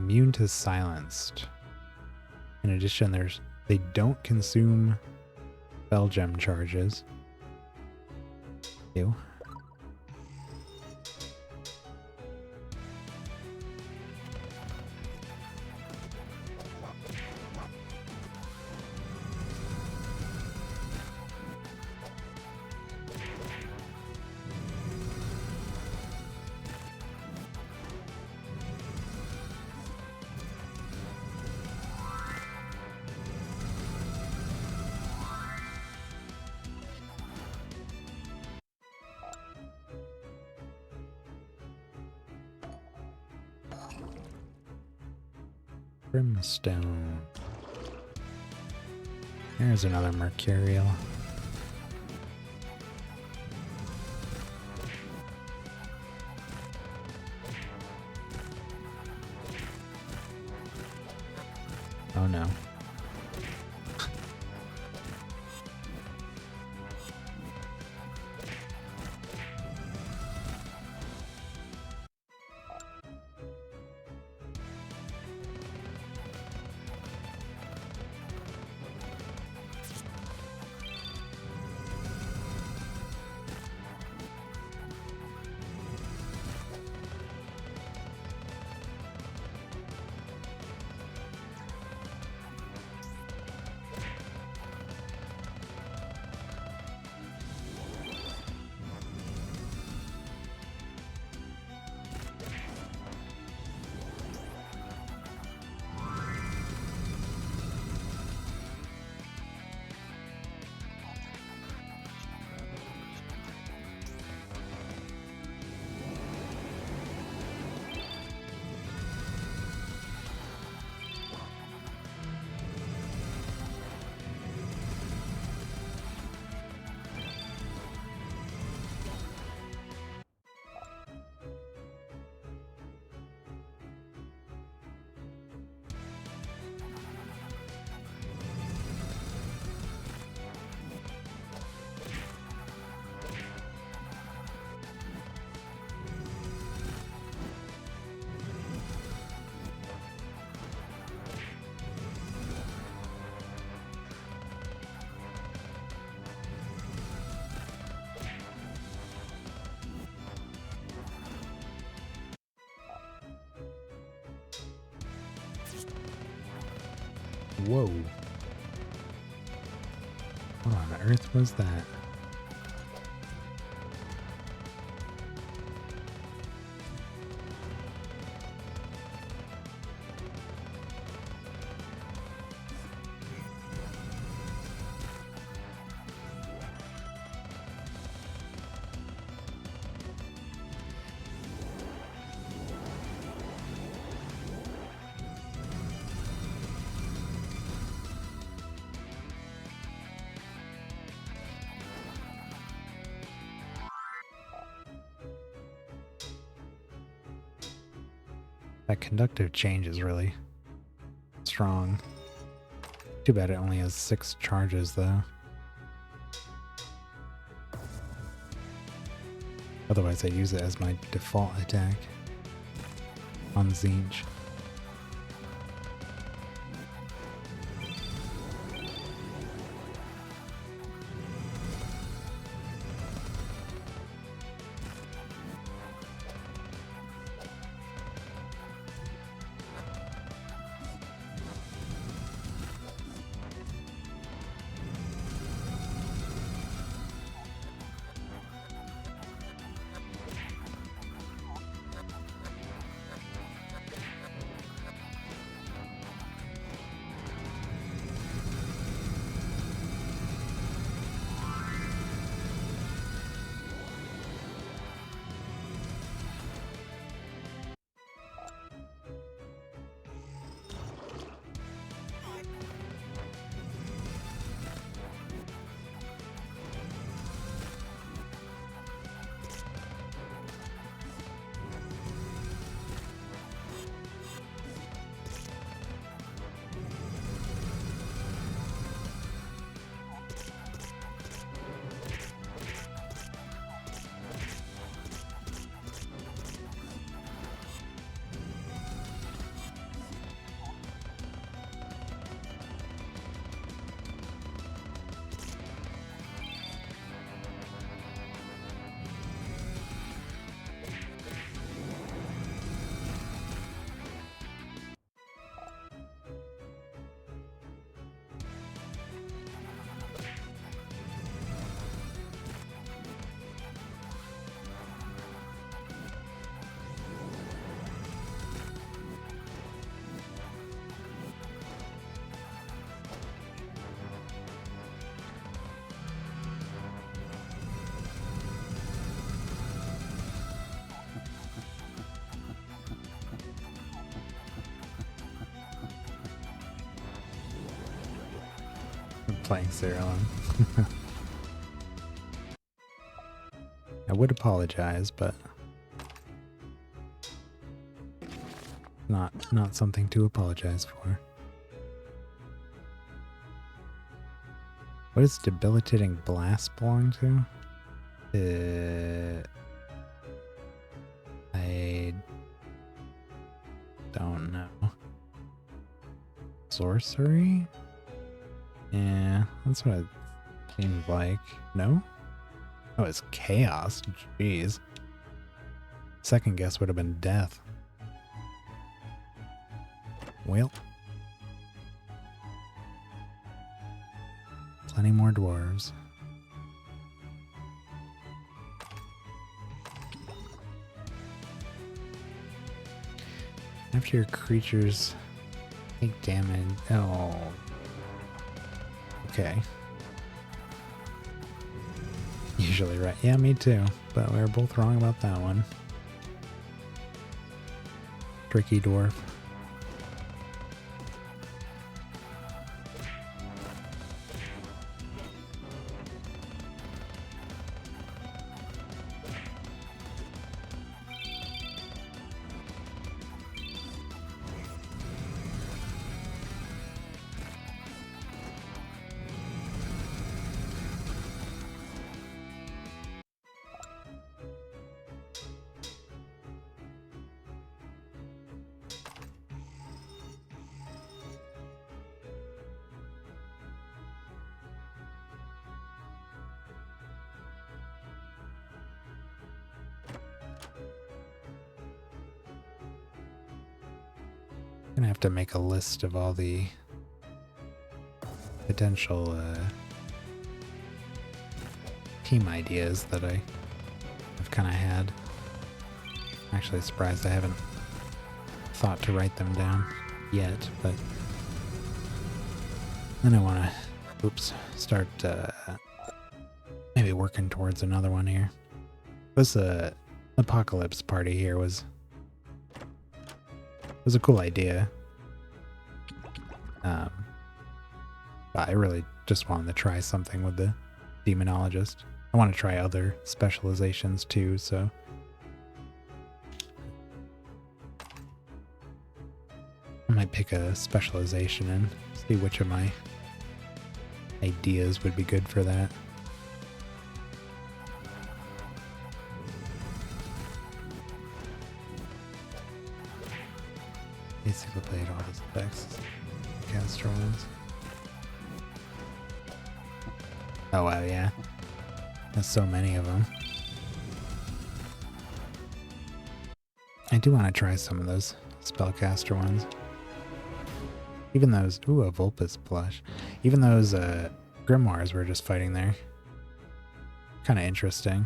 Immune to Silenced. In addition, they don't consume spell gem charges. Ew. Brimstone. There's another Mercurial. Oh no. Whoa. What on earth was that? That conductive change is really strong. Too bad it only has 6 charges though. Otherwise I'd use it as my default attack on Zinch. Playing SIRALIM. I would apologize, but not something to apologize for. What does debilitating blast belong to? I don't know. Sorcery? Yeah, that's what it seems like. No? Oh, it's chaos. Jeez. Second guess would have been death. Well. Plenty more dwarves. After your creatures take damage. Oh. Okay. Usually right. Yeah, me too. But we were both wrong about that one. Tricky dwarf. Gonna have to make a list of all the potential team ideas that I've kind of had. I'm actually surprised I haven't thought to write them down yet, but then I want to, start maybe working towards another one here. This Apocalypse party here was a cool idea. But I really just wanted to try something with the Demonologist. I want to try other specializations too, so pick a specialization and see which of my ideas would be good for that. Basically played all his effects. Caster ones. Oh wow, yeah. There's so many of them. I do want to try some of those spellcaster ones. Even those, ooh, a Vulpes plush. Even those grimoires we're just fighting there. Kind of interesting.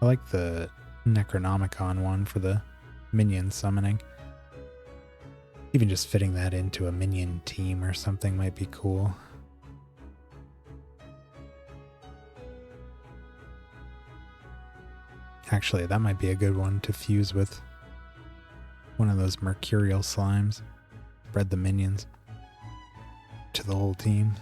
I like the Necronomicon one for the minion summoning. Even just fitting that into a minion team or something might be cool. Actually, that might be a good one to fuse with one of those mercurial slimes. Spread the minions to the whole team.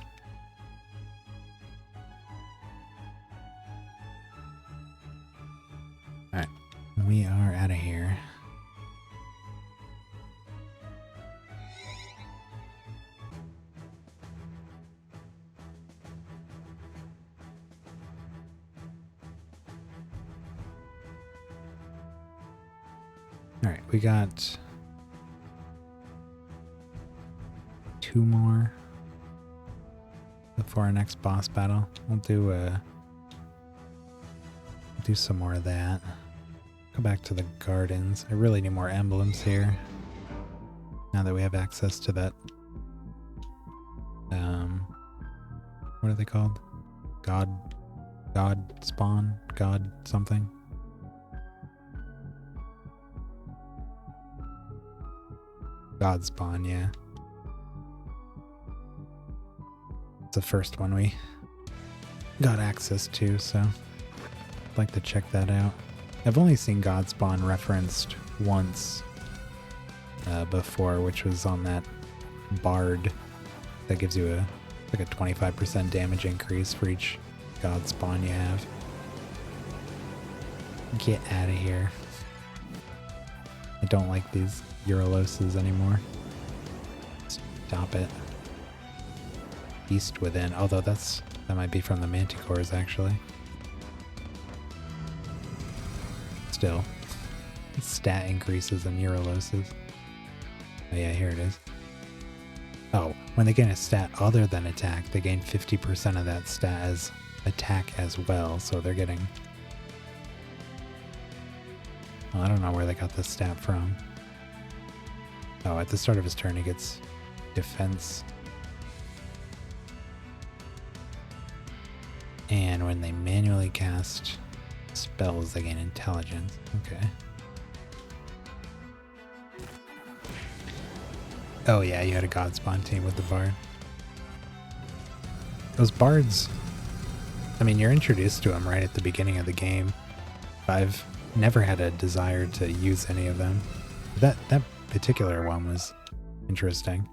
Alright, we are out of here. Alright, we got 2 more before our next boss battle. We'll do some more of that. Go back to the gardens. I really need more emblems here. Now that we have access to that what are they called? God spawn? God something? God spawn, yeah. It's the first one we got access to, so I'd like to check that out. I've only seen God spawn referenced once before, which was on that bard that gives you like a 25% damage increase for each God spawn you have. Get out of here. I don't like these Uroloses anymore. Stop it. Beast Within. Although that might be from the Manticores, actually. Still. Stat increases in Uroloses. Oh yeah, here it is. Oh, when they gain a stat other than attack, they gain 50% of that stat as attack as well. So they're getting... Well, I don't know where they got this stat from. Oh, at the start of his turn he gets defense. And when they manually cast spells, they gain intelligence. Okay. Oh yeah, you had a God spawn team with the bard. Those bards, I mean, you're introduced to them right at the beginning of the game. I've never had a desire to use any of them. That particular one was interesting.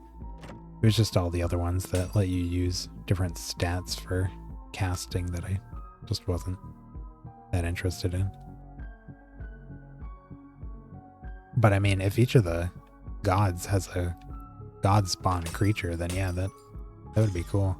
It was just all the other ones that let you use different stats for casting that I just wasn't that interested in. But I mean, if each of the gods has a god spawn creature, then yeah, that would be cool.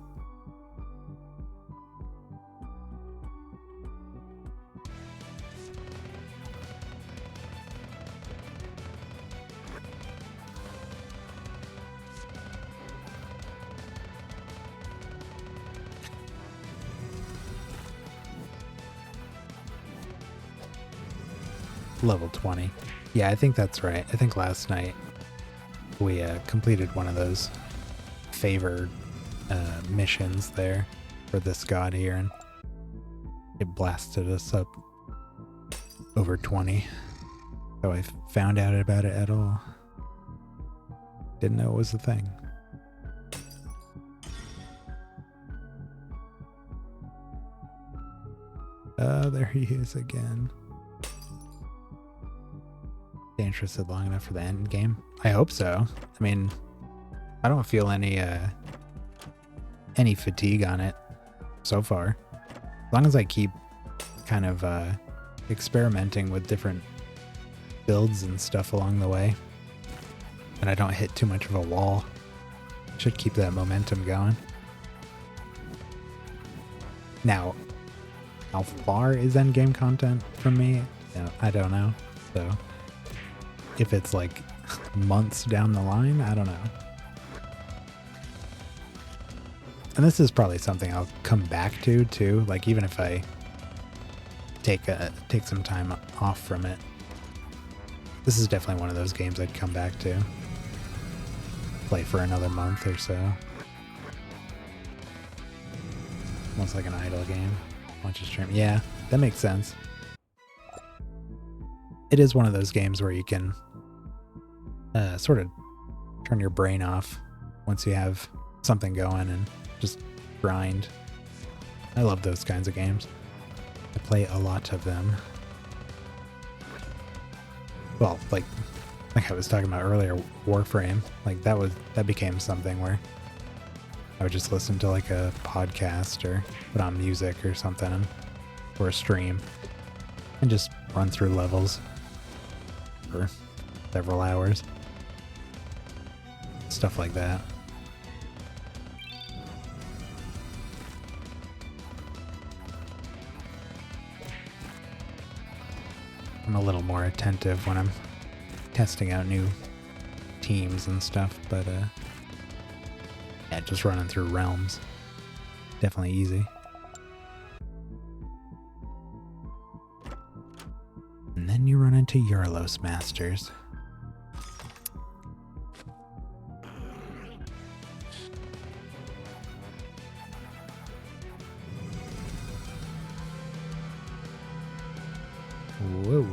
Level 20. Yeah, I think that's right. I think last night we completed one of those favor missions there for this god here, and it blasted us up over 20. So I found out about it at all. Didn't know it was a thing. There he is again. Interested long enough for the end game? I hope so. I mean, I don't feel any fatigue on it so far. As long as I keep kind of experimenting with different builds and stuff along the way, and I don't hit too much of a wall. Should keep that momentum going. Now, how far is endgame content from me? I don't know. So, if it's like months down the line, I don't know. And this is probably something I'll come back to too. Like even if I take some time off from it, this is definitely one of those games I'd come back to. Play for another month or so. Almost like an idle game. Watch a stream. Yeah, that makes sense. It is one of those games where you can sort of turn your brain off once you have something going and just grind. I love those kinds of games. I play a lot of them. Well, like I was talking about earlier, Warframe, like that became something where I would just listen to like a podcast or put on music or something or a stream and just run through levels for several hours. Stuff like that. I'm a little more attentive when I'm testing out new teams and stuff, but yeah, just running through realms. Definitely easy. And then you run into Eurlos Masters. Whoa.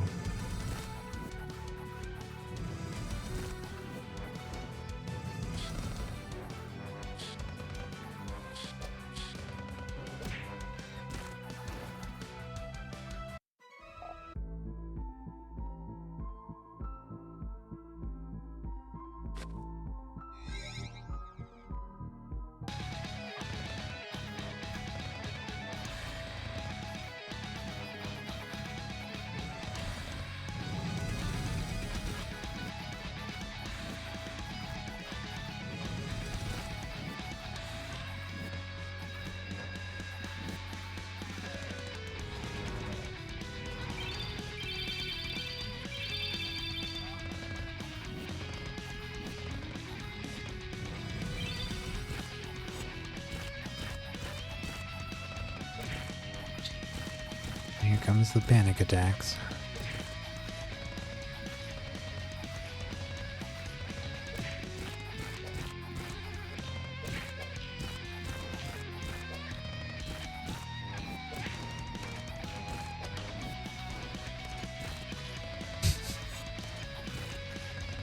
Here comes the panic attacks.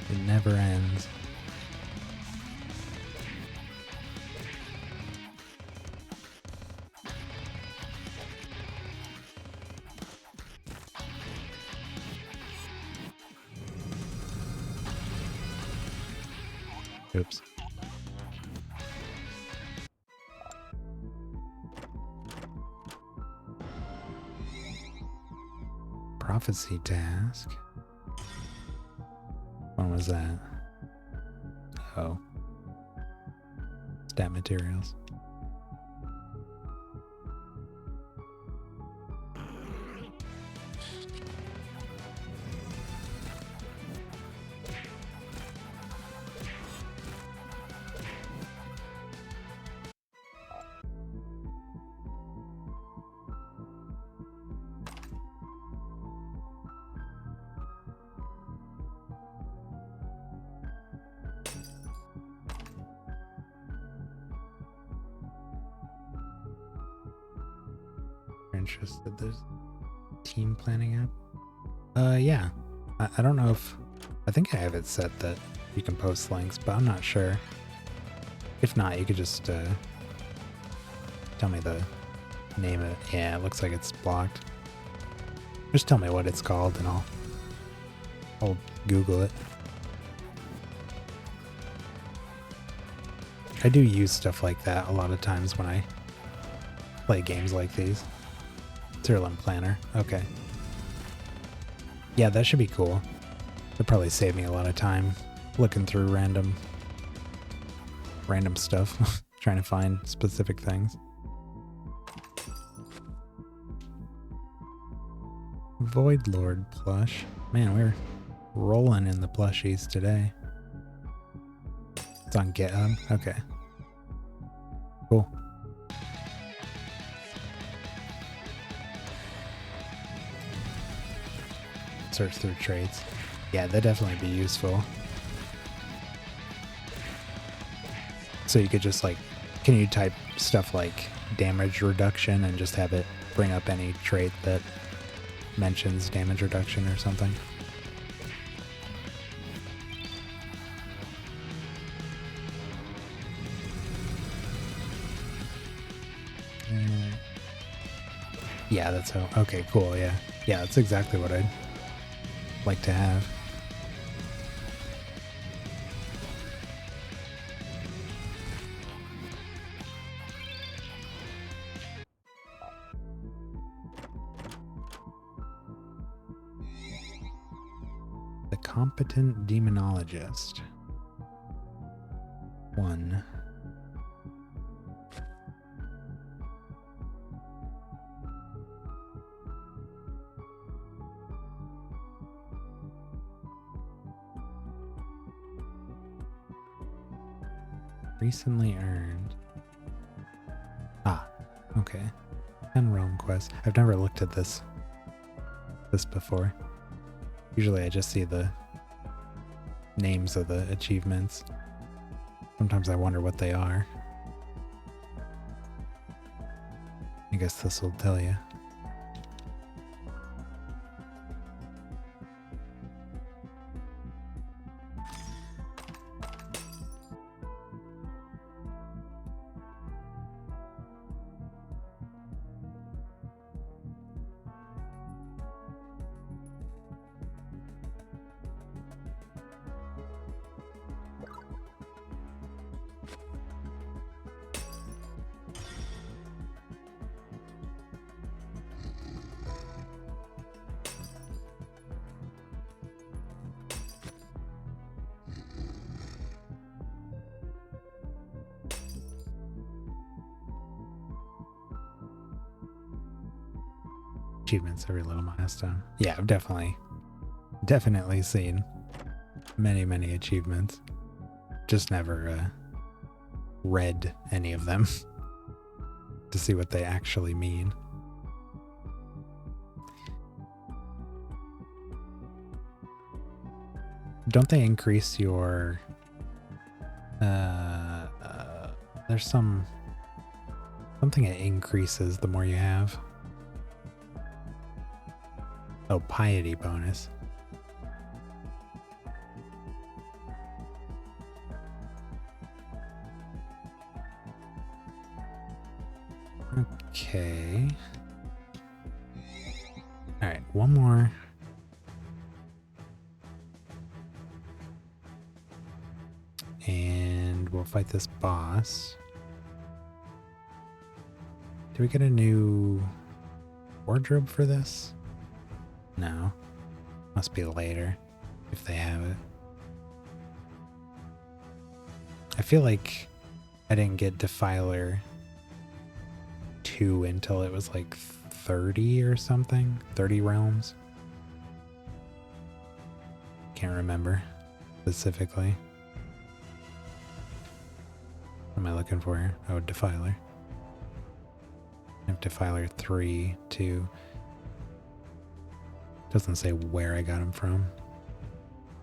It never ends. Oops. Prophecy task. When was that? Oh. Stat materials. Interested. There's team planning app. Yeah. I don't know if I think I have it set that you can post links, but I'm not sure. If not, you could just tell me the name of it. Yeah, it looks like it's blocked. Just tell me what it's called and I'll Google it. I do use stuff like that a lot of times when I play games like these. SIRALIM Planner. Okay. Yeah, that should be cool. It'll probably save me a lot of time looking through random stuff, trying to find specific things. Void Lord plush. Man, we're rolling in the plushies today. It's on GitHub. Okay. Cool. Search through traits. Yeah, that'd definitely be useful. So you could just like, can you type stuff like damage reduction and just have it bring up any trait that mentions damage reduction or something? Yeah, that's how. Okay, cool. Yeah. Yeah, that's exactly what I'd like to have. The competent demonologist. 1. Recently earned. Ah, okay. 10 realm quests. I've never looked at this before. Usually I just see the names of the achievements. Sometimes I wonder what they are. I guess this will tell you. Achievements every little milestone. Yeah, I've definitely seen many achievements. Just never read any of them to see what they actually mean. Don't they increase your there's something it increases the more you have. Oh, piety bonus. Okay. All right, one more. And we'll fight this boss. Do we get a new wardrobe for this? No. Must be later, if they have it. I feel like I didn't get Defiler 2 until it was like 30 or something. 30 realms. Can't remember specifically. What am I looking for? Oh, Defiler. I have Defiler 3, 2. Doesn't say where I got him from.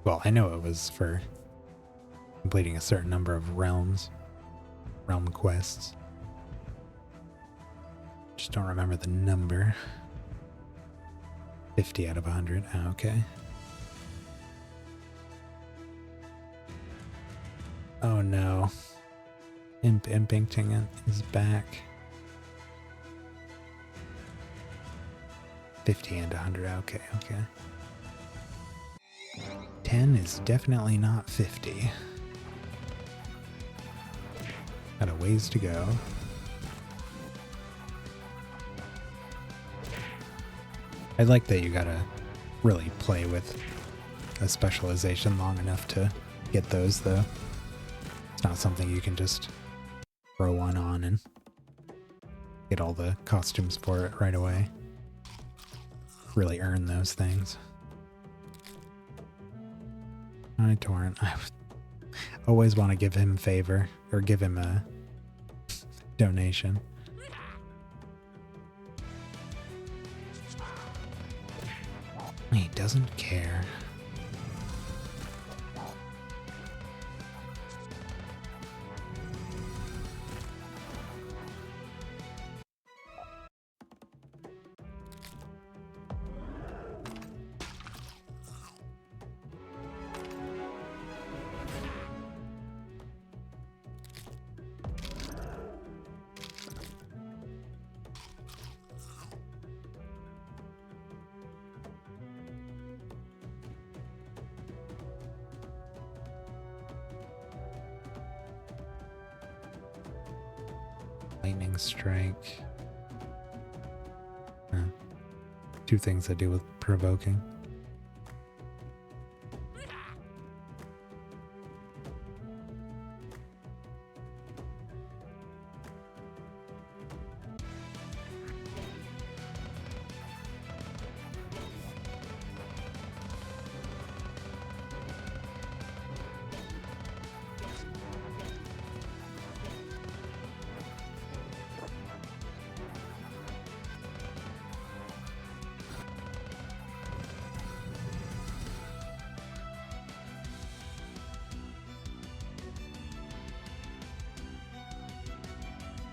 Well, I know it was for completing a certain number of realm quests. Just don't remember the number. 50 out of 100. Oh, okay. Oh no. Impington is back. 50 and 100. Okay, okay. 10 is definitely not 50. Got a ways to go. I like that you gotta really play with a specialization long enough to get those, though. It's not something you can just throw one on and get all the costumes for it right away. Really earn those things. I Torrent. I always want to give him a favor, or give him a donation. He doesn't care. Lightning Strike. Two things I do with provoking.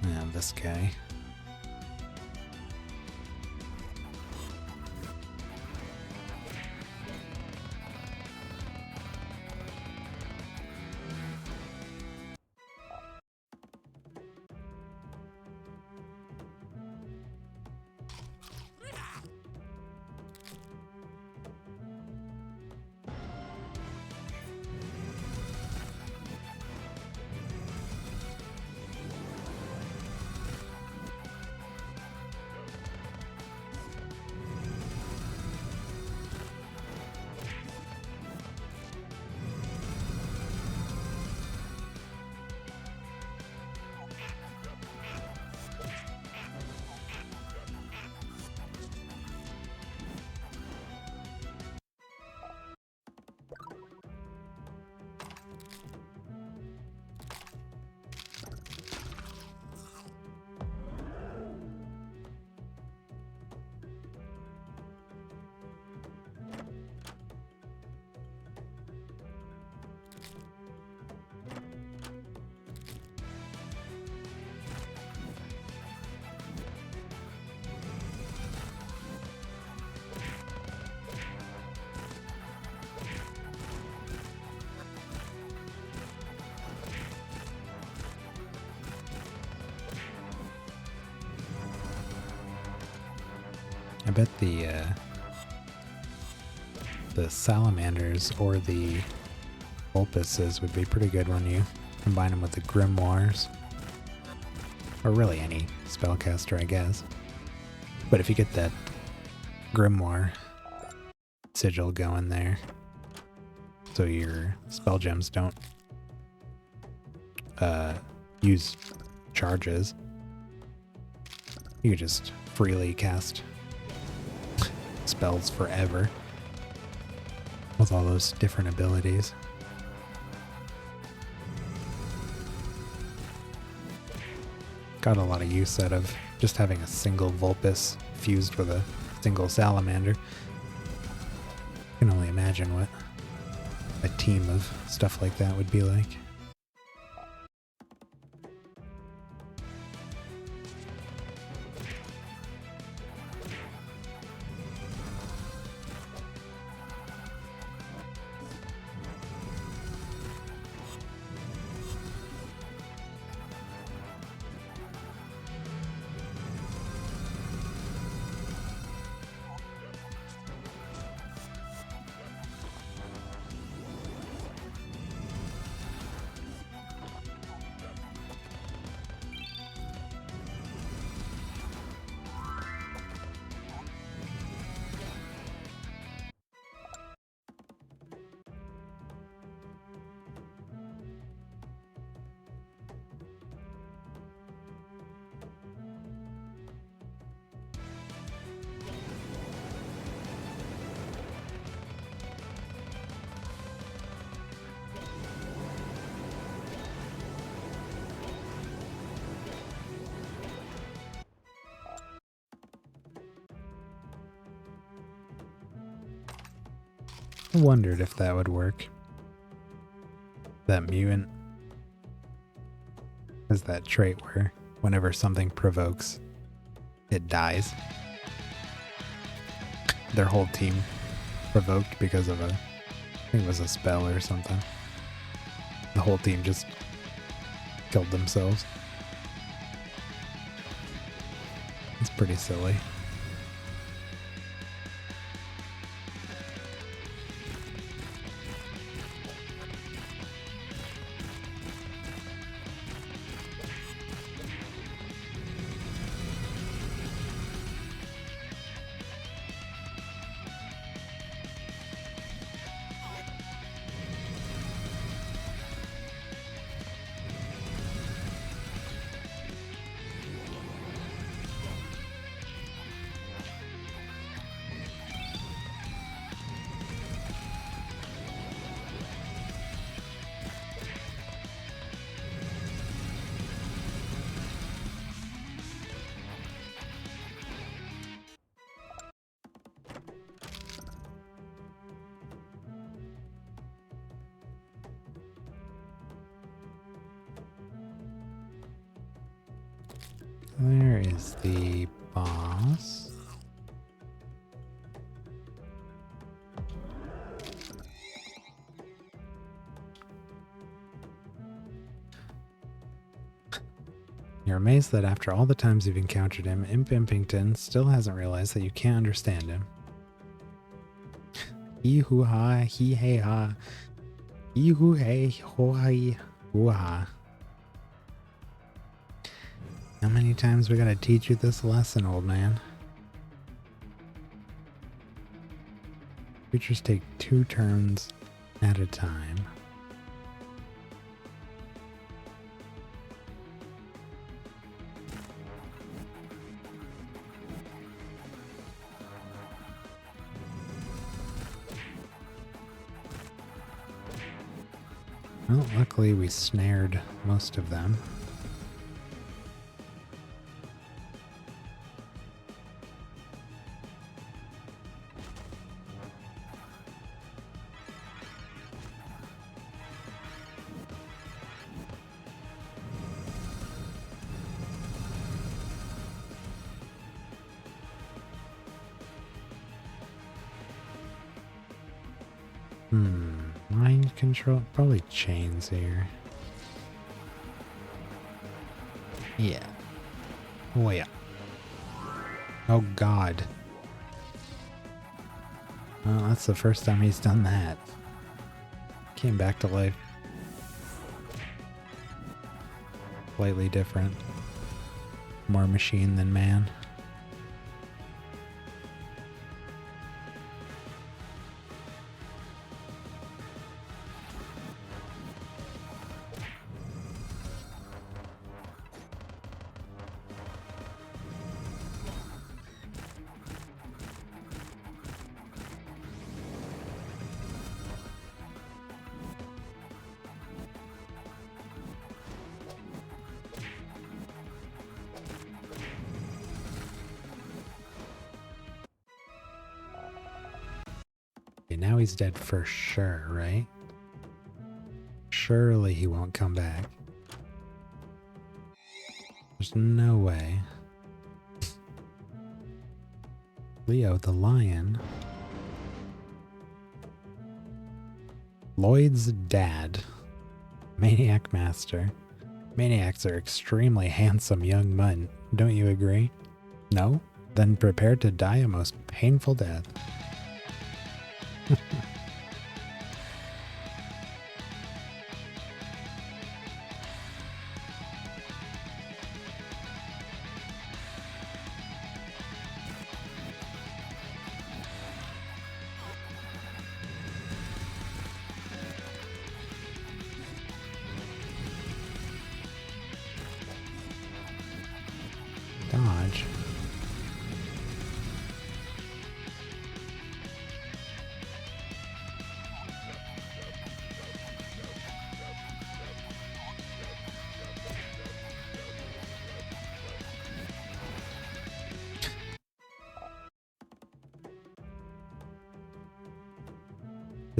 And this guy. I bet the salamanders or the vulpuses would be pretty good when you combine them with the grimoires. Or really any spellcaster, I guess. But if you get that grimoire sigil going there, so your spell gems don't use charges, you could just freely cast spells forever with all those different abilities. Got a lot of use out of just having a single Vulpus fused with a single salamander. I can only imagine what a team of stuff like that would be like. I wondered if that would work. That mutant has that trait where whenever something provokes, it dies. Their whole team provoked because of I think it was a spell or something. The whole team just killed themselves. It's pretty silly. Where is the boss? You're amazed that after all the times you've encountered him, Imp Impington still hasn't realized that you can't understand him. Hee-hoo-ha, hee-hey-ha. Hee-hoo-hey-ho-hey-hoo-ha. How many times we gotta teach you this lesson, old man? Creatures take 2 turns at a time. Well, luckily we snared most of them. Mind control? Probably chains here. Yeah. Oh yeah. Oh god. Well, that's the first time he's done that. Came back to life. Slightly different. More machine than man. Now he's dead for sure, right? Surely he won't come back. There's no way. Leo the lion. Lloyd's dad. Maniac master. Maniacs are extremely handsome young men. Don't you agree? No? Then prepare to die a most painful death. Dodge.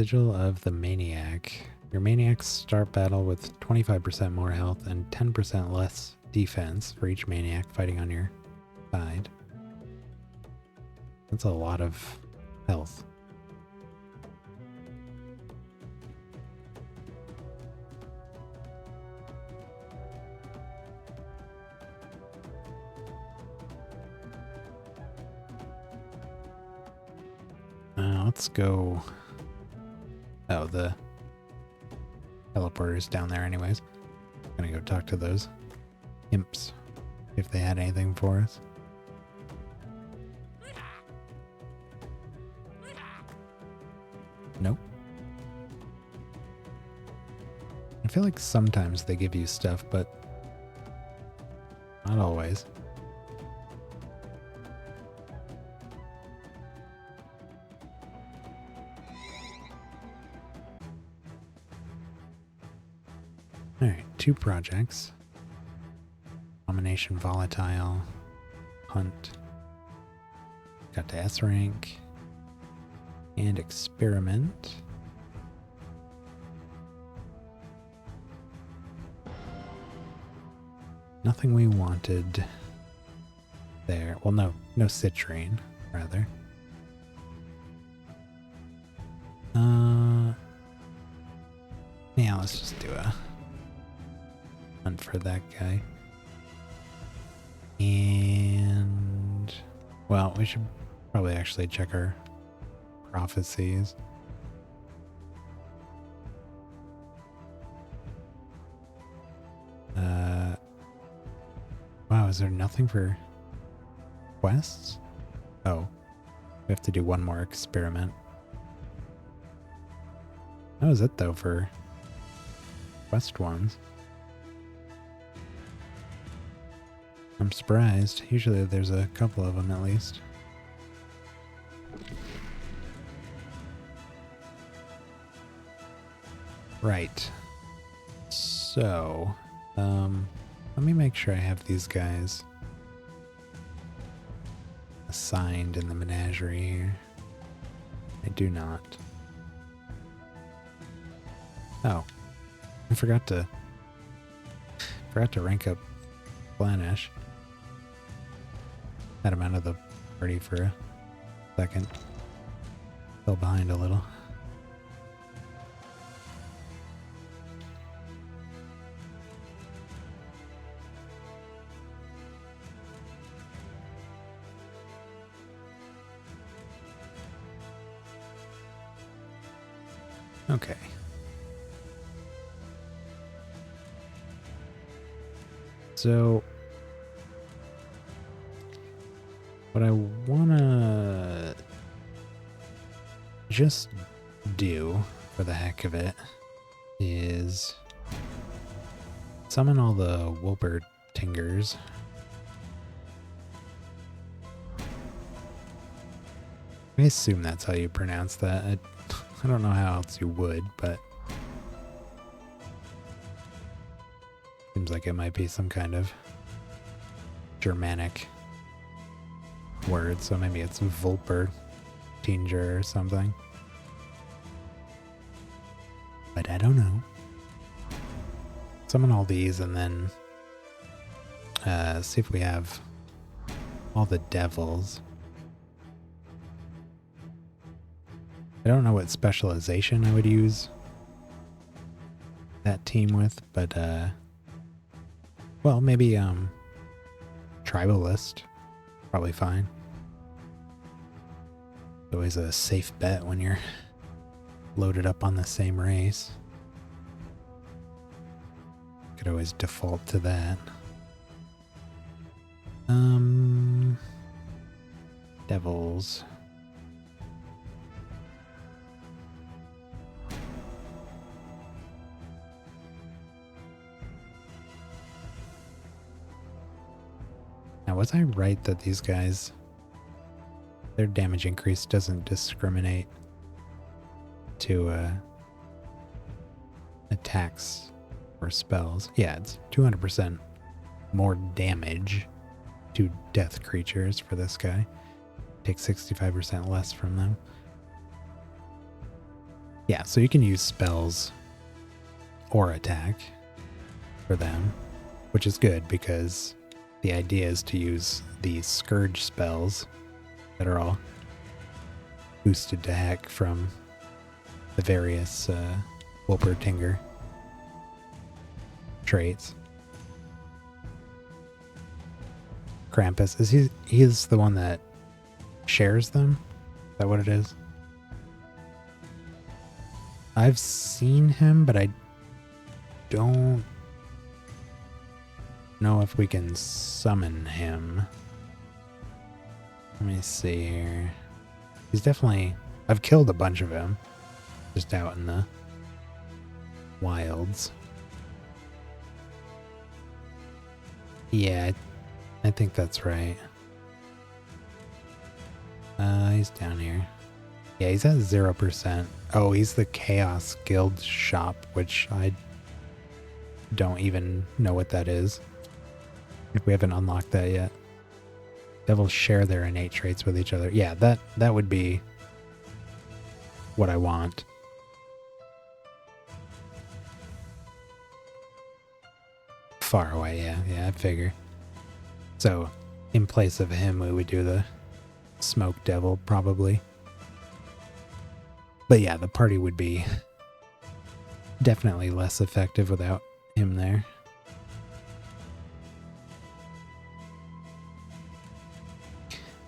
Sigil of the Maniac. Your maniacs start battle with 25% more health and 10% less defense for each maniac fighting on your side. That's a lot of health. Let's go. Oh, the teleporter's down there anyways. I'm gonna go talk to those imps if they had anything for us. Nope. I feel like sometimes they give you stuff, but not always. Alright, 2 projects. Domination Volatile. Hunt. Got to S rank. And Experiment. Nothing we wanted there. Well, no citrine, rather. Yeah, let's just do a hunt for that guy. And, well, we should probably actually check our prophecies. Wow, is there nothing for quests? Oh, we have to do one more experiment. That was it though for quest ones. I'm surprised. Usually there's a couple of them at least. Right. So, let me make sure I have these guys assigned in the menagerie here. I do not. Oh, I forgot to rank up Slaanesh. Had him out of the party for a second. Fell behind a little. Okay. So, what I wanna just do for the heck of it is summon all the Outertongers. I assume that's how you pronounce that. I don't know how else you would, but seems like it might be some kind of Germanic word, so maybe it's Outertongers or something. But I don't know. Summon all these and then see if we have all the devils. I don't know what specialization I would use that team with, but well, maybe tribalist, probably fine. Always a safe bet when you're loaded up on the same race. Could always default to that. Devils. Now, was I right that these guys, their damage increase doesn't discriminate to attacks or spells? Yeah, it's 200% more damage to death creatures for this guy. Takes 65% less from them. Yeah, so you can use spells or attack for them, which is good because the idea is to use these Scourge spells that are all boosted to heck from the various Wolpertinger traits. Krampus, he is the one that shares them? Is that what it is? I've seen him, but I don't know if we can summon him. Let me see here. He's definitely... I've killed a bunch of him. Just out in the wilds. Yeah, I think that's right. He's down here. Yeah, he's at 0%. Oh, he's the Chaos Guild shop, which I don't even know what that is. If we haven't unlocked that yet. Devils share their innate traits with each other. Yeah, that would be what I want. Far away, yeah, I figure. So, in place of him, we would do the Smoke Devil, probably. But yeah, the party would be definitely less effective without him there.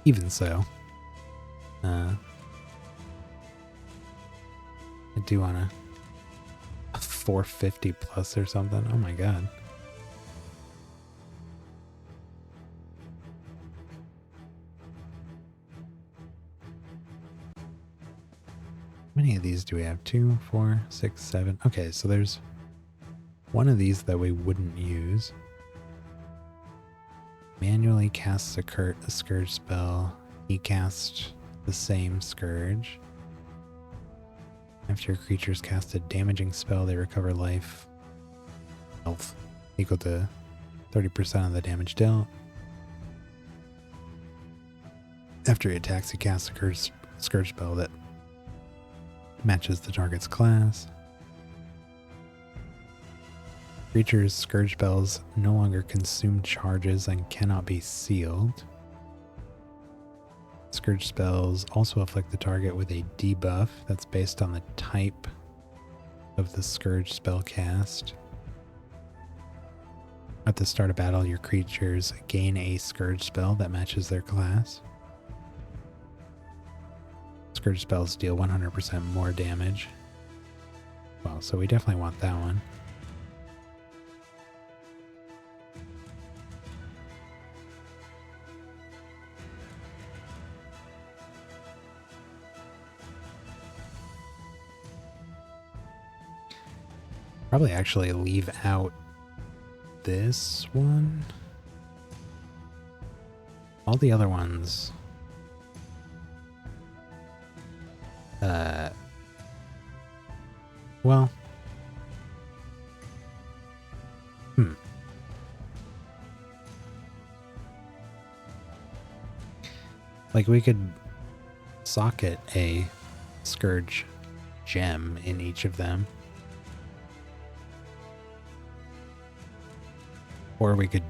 Even so, I do want a 450 plus or something. Oh my god. How many of these do we have? 2, 4, 6, 7. Okay, so there's one of these that we wouldn't use. Manually casts a Scourge spell. He casts the same Scourge. After your creatures cast a damaging spell, they recover life, health, equal to 30% of the damage dealt. After he attacks, he casts a Scourge spell that matches the target's class. Creatures' Scourge spells no longer consume charges and cannot be sealed. Scourge spells also afflict the target with a debuff that's based on the type of the Scourge spell cast. At the start of battle, your creatures gain a Scourge spell that matches their class. Scourge spells deal 100% more damage. Well, so we definitely want that one. Probably actually leave out this one. All the other ones. Well. Like we could socket a Scourge gem in each of them. Or we could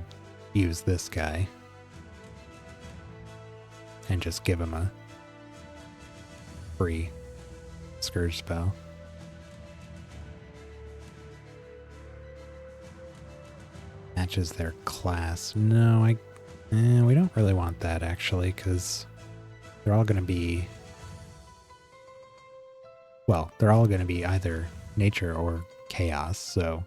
use this guy and just give him a free Scourge spell. Matches their class. No, we don't really want that actually, because they're all going to be... Well, they're all going to be either nature or chaos, so...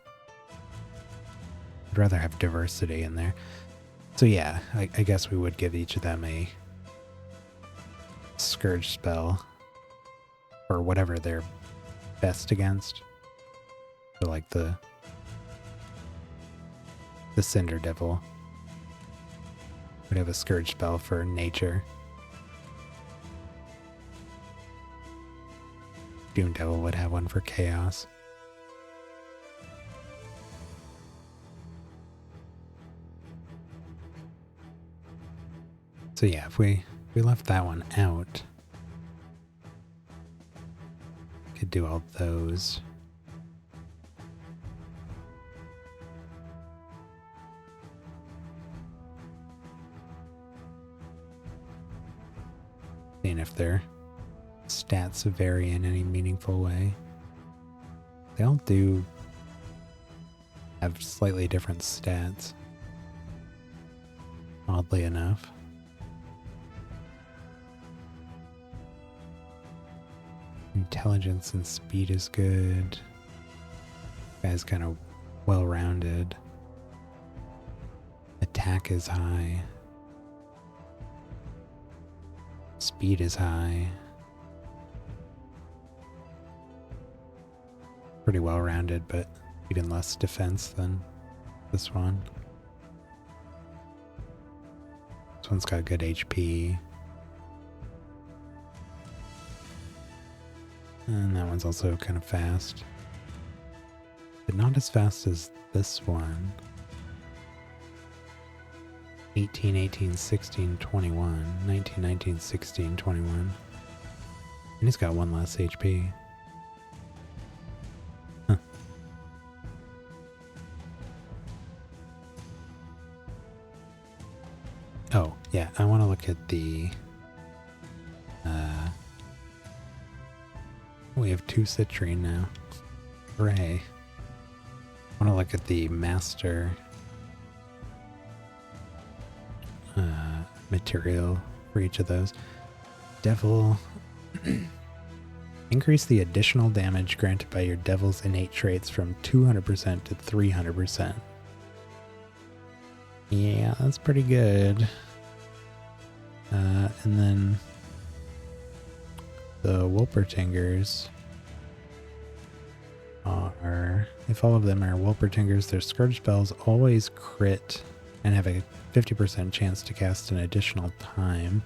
I'd rather have diversity in there. So yeah, I guess we would give each of them a Scourge spell or whatever they're best against. So like the Cinder Devil would have a Scourge spell for nature. Doom Devil would have one for chaos. So yeah, if we left that one out, could could do all those. Seeing if their stats vary in any meaningful way. They all do have slightly different stats, oddly enough. Intelligence and speed is good. Guy's kind of well-rounded. Attack is high. Speed is high. Pretty well-rounded, but even less defense than this one. This one's got good HP. And that one's also kind of fast. But not as fast as this one. 18, 18, 16, 21. 19, 19, 16, 21. And he's got one less HP. Huh. Oh, yeah, I want to look at the... we have 2 citrine now. Hooray. I want to look at the master material for each of those. Devil. Increase the additional damage granted by your devil's innate traits from 200% to 300%. Yeah, that's pretty good. And then the Wolpertingers are, if all of them are Wolpertingers, their Scourge spells always crit and have a 50% chance to cast an additional time.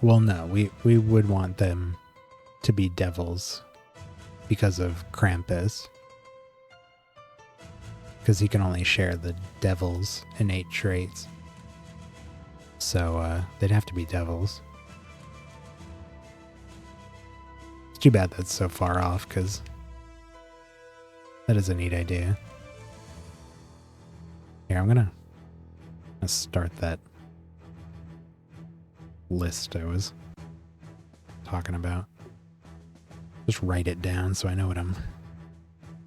Well, no, we would want them to be devils because of Krampus. Because he can only share the devil's innate traits. So they'd have to be devils. It's too bad that's so far off, because that is a neat idea. Here, I'm gonna start that list I was talking about. Just write it down so I know what I'm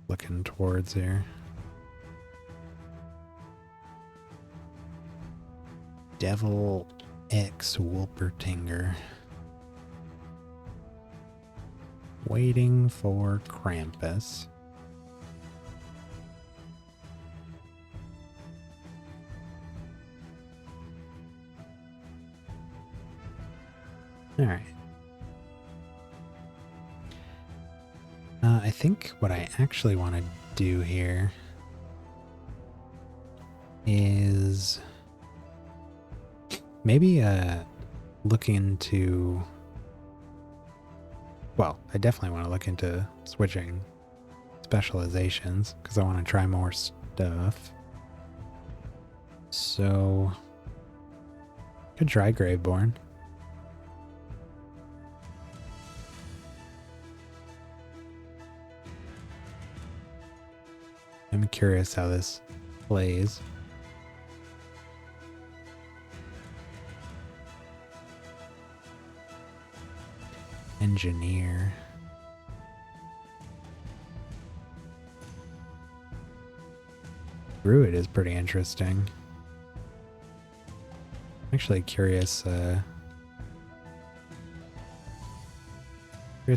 looking towards here. Devil X Wolpertinger. Waiting for Krampus. Alright. I think what I actually want to do here is maybe look into... Well, I definitely want to look into switching specializations because I want to try more stuff. So, could try Graveborn. I'm curious how this plays. Engineer. Druid is pretty interesting. I'm actually curious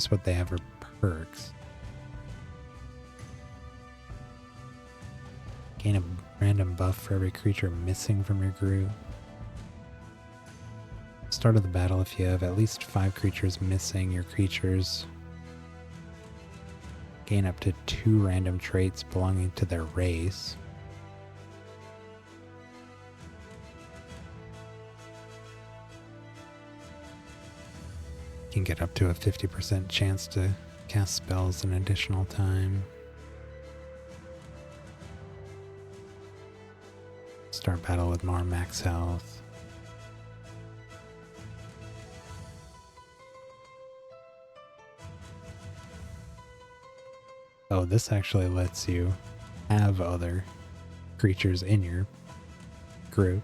what they have for perks. Gain a random buff for every creature missing from your group. Start of the battle, if you have at least 5 creatures missing, your creatures gain up to 2 random traits belonging to their race. You can get up to a 50% chance to cast spells an additional time. Start battle with more max health. Oh, this actually lets you have other creatures in your group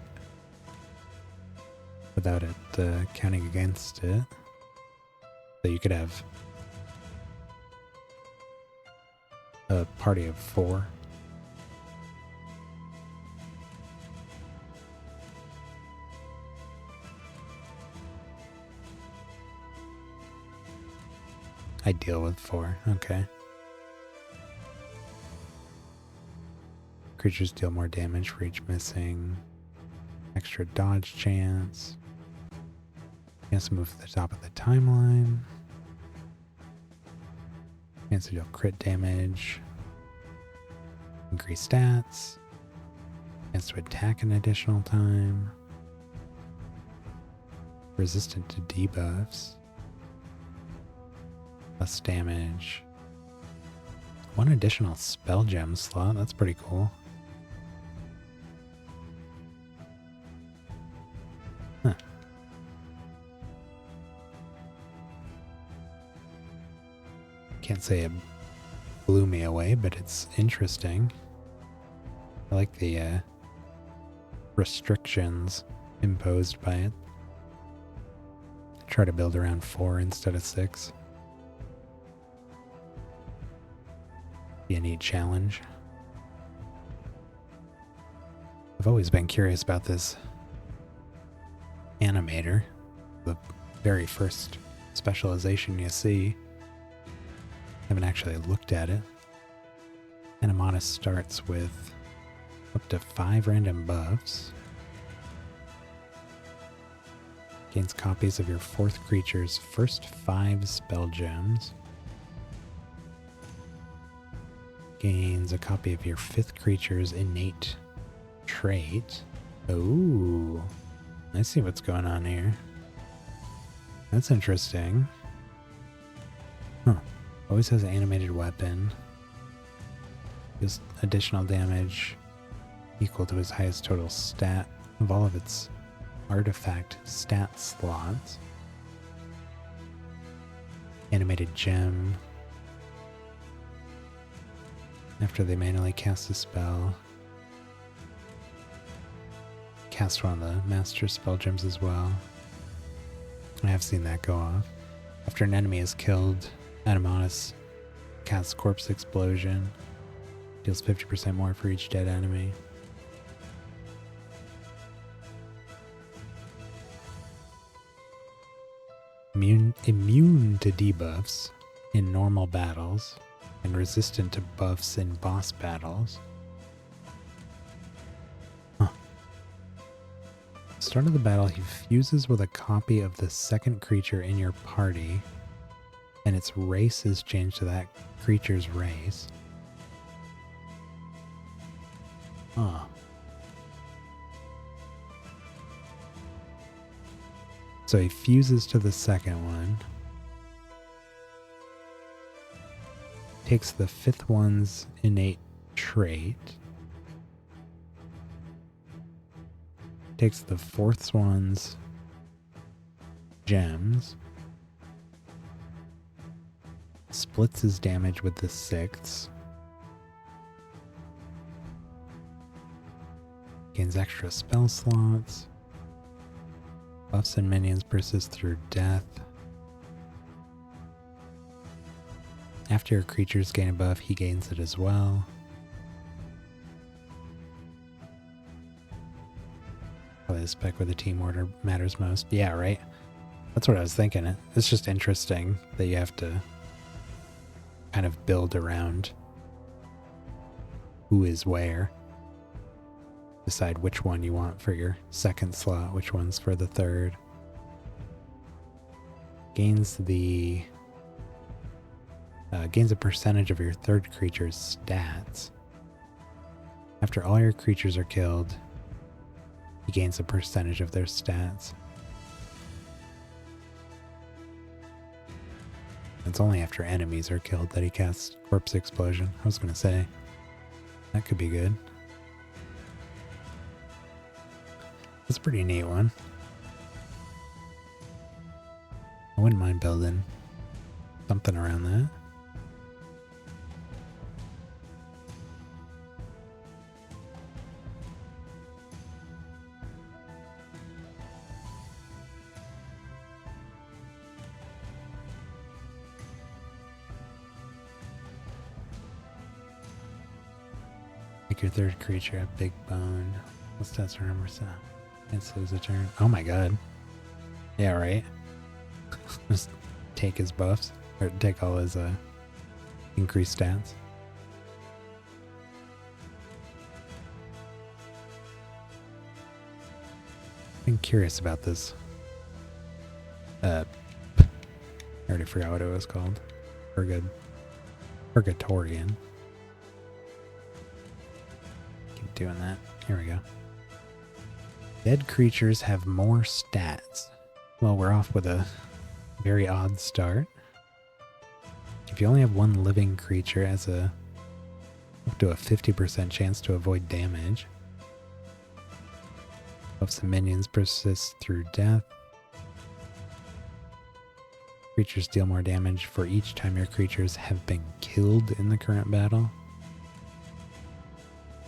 without it counting against it. So you could have a party of 4. I deal with 4, okay. Creatures deal more damage for each missing. Extra dodge chance. Chance to move to the top of the timeline. Chance to deal crit damage. Increase stats. Chance to attack an additional time. Resistant to debuffs. Less damage. 1 additional spell gem slot. That's pretty cool. Huh. Can't say it blew me away, but it's interesting. I like the restrictions imposed by it. Try to build around 4 instead of 6. Be a neat challenge. I've always been curious about this animator, the very first specialization you see. Haven't actually looked at it. Animatus starts with up to 5 random buffs. Gains copies of your 4th creature's first 5 spell gems. Gains a copy of your 5th creature's innate trait. Oh, I see what's going on here. That's interesting. Huh. Always has an animated weapon. Deals additional damage equal to his highest total stat of all of its artifact stat slots. Animated gem. After they manually cast a spell. Cast one of the master spell gems as well. I have seen that go off. After an enemy is killed, Animatus casts Corpse Explosion. Deals 50% more for each dead enemy. Immune to debuffs in normal battles and resistant to buffs in boss battles. Huh. Start of the battle, he fuses with a copy of the 2nd creature in your party, and its race is changed to that creature's race. Huh. So he fuses to the 2nd one. Takes the 5th one's innate trait. Takes the 4th one's gems. Splits his damage with the 6th. Gains extra spell slots. Buffs and minions persist through death. After your creatures gain a buff, he gains it as well. Probably the spec where the team order matters most. Yeah, right? That's what I was thinking. It's just interesting that you have to kind of build around who is where. Decide which one you want for your 2nd slot, which one's for the 3rd. Gains a percentage of your 3rd creature's stats. After all your creatures are killed, he gains a percentage of their stats. It's only after enemies are killed that he casts Corpse Explosion. I was going to say, that could be good. That's a pretty neat one. I wouldn't mind building something around that. Make your third creature a big bone. What stats remember so? Can't lose a turn. Oh my god. Yeah, right. Just take his buffs. Or take all his increased stats. I'm curious about this. I already forgot what it was called. Purgatorian. Keep doing that. Here we go. Dead creatures have more stats. Well, we're off with a very odd start. If you only have one living creature, has up to a 50% chance to avoid damage. Buffs and minions persist through death. Creatures deal more damage for each time your creatures have been killed in the current battle.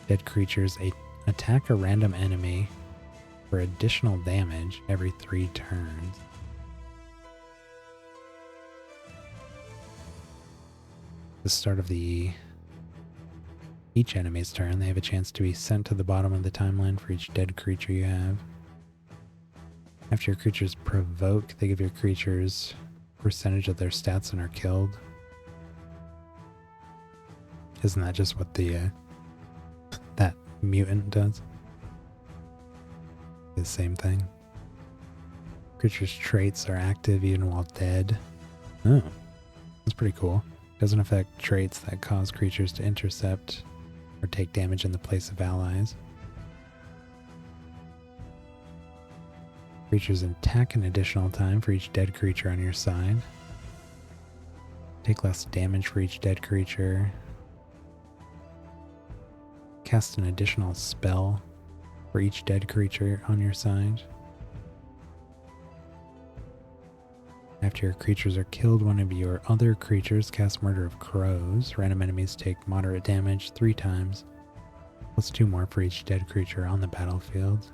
Dead creatures attack a random enemy for additional damage every 3 turns. The start of each enemy's turn, they have a chance to be sent to the bottom of the timeline for each dead creature you have. After your creatures provoke, they give your creatures percentage of their stats and are killed. Isn't that just what the that mutant does? The same thing. Creatures' traits are active even while dead. Oh, that's pretty cool. Doesn't affect traits that cause creatures to intercept or take damage in the place of allies. Creatures attack an additional time for each dead creature on your side. Take less damage for each dead creature. Cast an additional spell for each dead creature on your side. After your creatures are killed, one of your other creatures casts Murder of Crows. Random enemies take moderate damage 3 times, plus 2 more for each dead creature on the battlefield.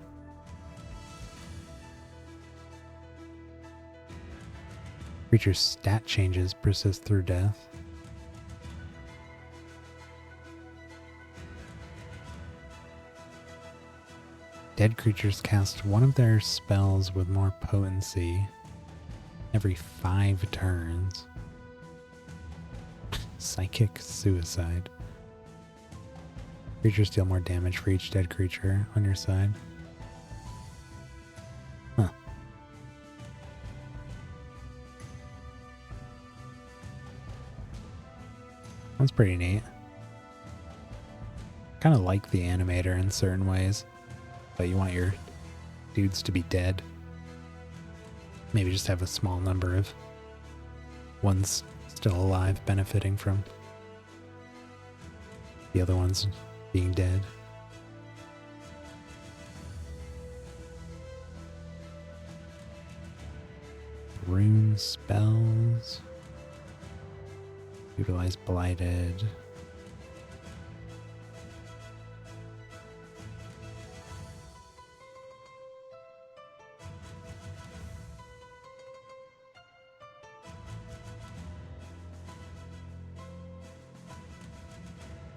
Creature's stat changes persist through death. Dead creatures cast one of their spells with more potency every 5 turns. Psychic Suicide. Creatures deal more damage for each dead creature on your side. Huh. That's pretty neat. Kind of like the animator in certain ways, but you want your dudes to be dead. Maybe just have a small number of ones still alive benefiting from the other ones being dead. Rune spells. Utilize Blighted.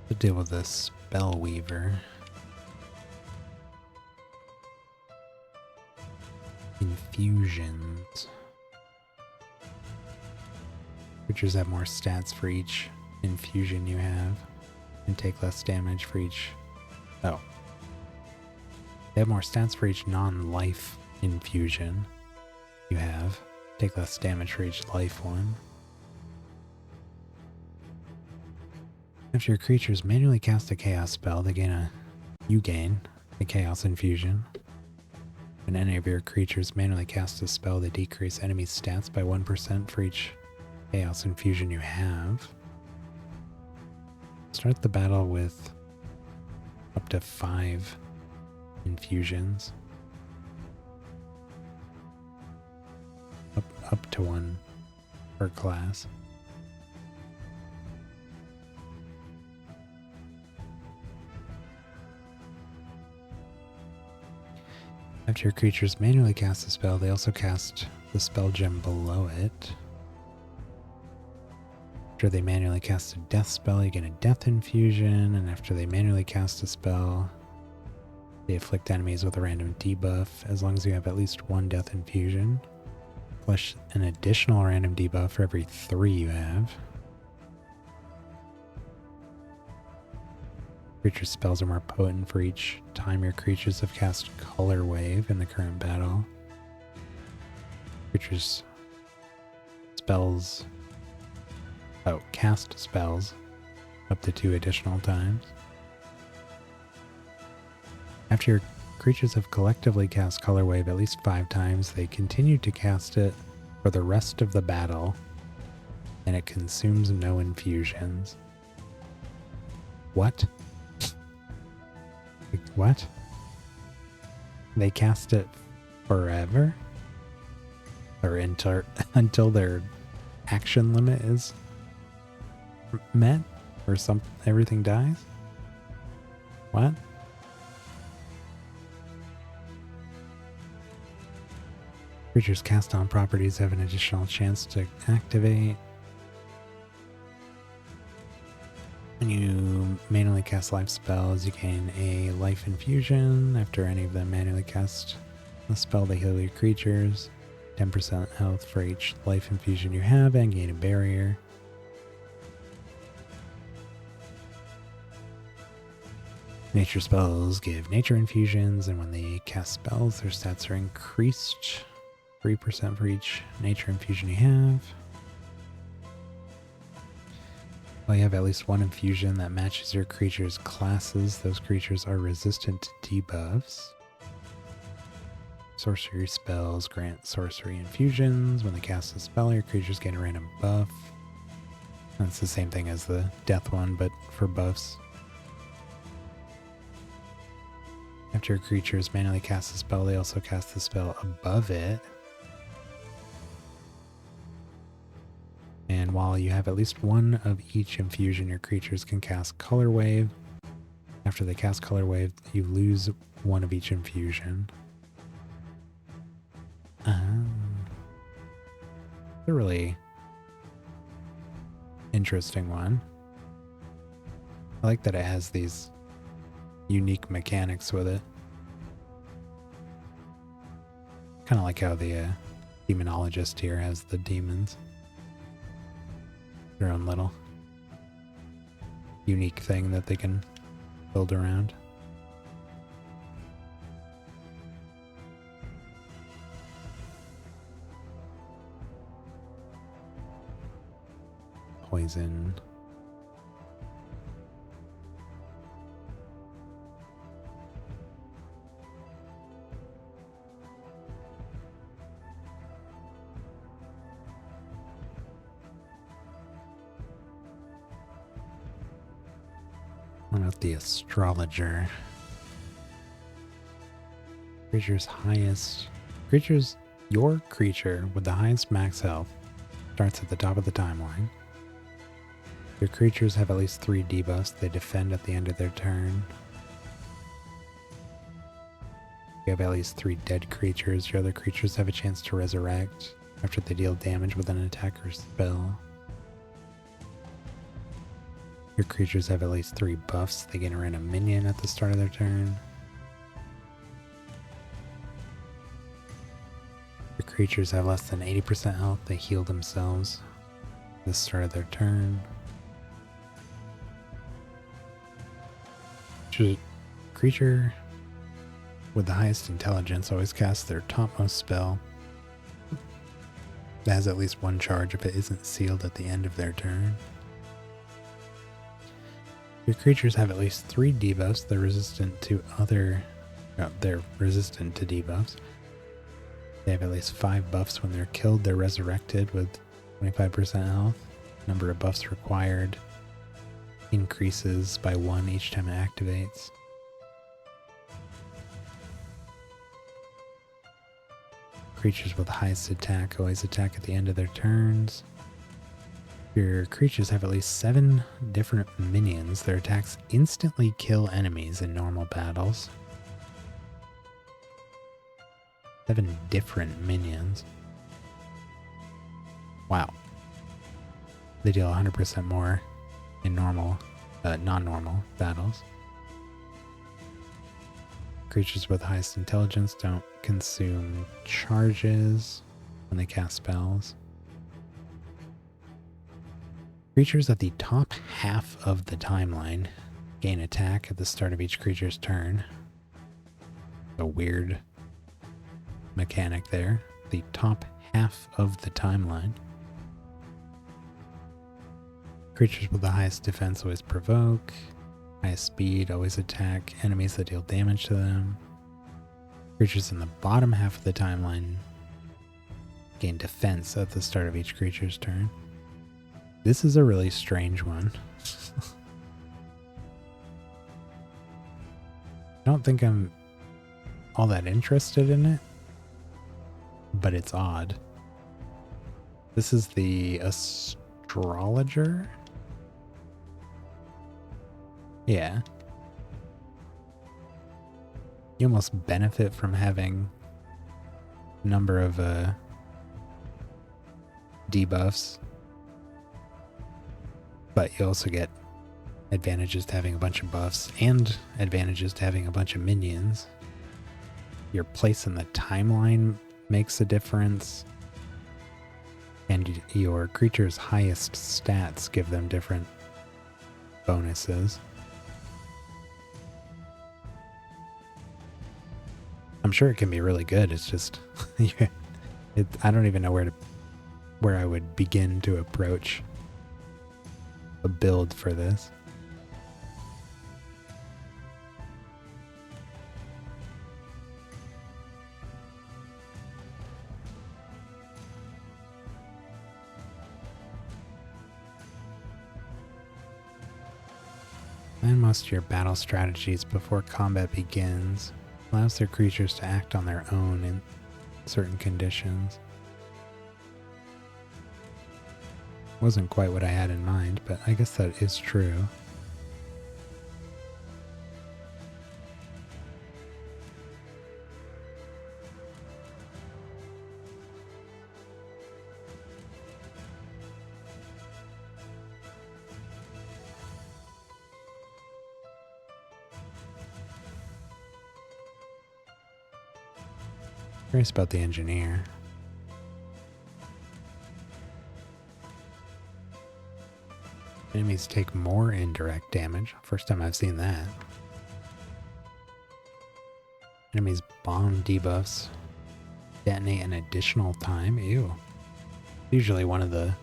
To deal with the Spell Weaver. Infusions. Creatures have more stats for each infusion you have, and take less damage for each... Oh. They have more stats for each non-life infusion you have. Take less damage for each life one. After your creatures manually cast a chaos spell, you gain a chaos infusion. When any of your creatures manually cast a spell, they decrease enemy stats by 1% for each chaos infusion you have. Start the battle with up to 5 infusions. to 1 per class. After your creatures manually cast a spell, they also cast the spell gem below it. After they manually cast a death spell, you get a death infusion, and after they manually cast a spell, they afflict enemies with a random debuff as long as you have at least 1 death infusion, plus an additional random debuff for every 3 you have. Creature spells are more potent for each time your creatures have cast Color Wave in the current battle. Creatures spells cast spells up to 2 additional times. After your creatures have collectively cast Color Wave at least 5 times, they continue to cast it for the rest of the battle, and it consumes no infusions. What? What? They cast it forever? Or until their action limit is met? Or everything dies? What? Creatures cast on properties have an additional chance to activate. When you manually cast life spells, you gain a life infusion. After any of them manually cast a spell, they heal your creatures. 10% health for each life infusion you have, and gain a barrier. Nature spells give nature infusions, and when they cast spells, their stats are increased. 3% for each nature infusion you have. While you have at least 1 infusion that matches your creature's classes, those creatures are resistant to debuffs. Sorcery spells grant sorcery infusions. When they cast a spell, your creatures gain a random buff. That's the same thing as the death one, but for buffs. After your creatures manually cast a spell, they also cast the spell above it. And while you have at least 1 of each infusion, your creatures can cast Color Wave. After they cast Color Wave, you lose 1 of each infusion. It's a really interesting one. I like that it has these unique mechanics with it. Kind of like how the demonologist here has the demons. Their own little unique thing that they can build around. Poison. What about the astrologer? Your creature with the highest max health starts at the top of the timeline. Your creatures have at least 3 debuffs. They defend at the end of their turn. You have at least 3 dead creatures. Your other creatures have a chance to resurrect after they deal damage with an attack or spell. Your creatures have at least 3 buffs. They gain a random minion at the start of their turn. Your creatures have less than 80% health. They heal themselves at the start of their turn. Creature with the highest intelligence always casts their topmost spell that has at least 1 charge if it isn't sealed at the end of their turn. Your creatures have at least 3 debuffs. They're resistant to debuffs. They have at least 5 buffs when they're killed. They're resurrected with 25% health. Number of buffs required increases by 1 each time it activates. Creatures with highest attack always attack at the end of their turns. Your creatures have at least 7 different minions. Their attacks instantly kill enemies in normal battles. 7 different minions. Wow. They deal 100% more in normal, non-normal battles. Creatures with highest intelligence don't consume charges when they cast spells. Creatures at the top half of the timeline gain attack at the start of each creature's turn. A weird mechanic there. The top half of the timeline. Creatures with the highest defense always provoke. Highest speed always attack enemies that deal damage to them. Creatures in the bottom half of the timeline gain defense at the start of each creature's turn. This is a really strange one. I don't think I'm all that interested in it, but it's odd. This is the astrologer? Yeah. You almost benefit from having a number of debuffs, but you also get advantages to having a bunch of buffs and advantages to having a bunch of minions. Your place in the timeline makes a difference, and your creature's highest stats give them different bonuses. I'm sure it can be really good. It's just, I don't even know where I would begin to approach a build for this. Plan most of your battle strategies before combat begins. Allows their creatures to act on their own in certain conditions. Wasn't quite what I had in mind, but I guess that is true. Curious about the engineer. Enemies take more indirect damage. First time I've seen that. Enemies bomb debuffs detonate an additional time. Ew. Usually one of the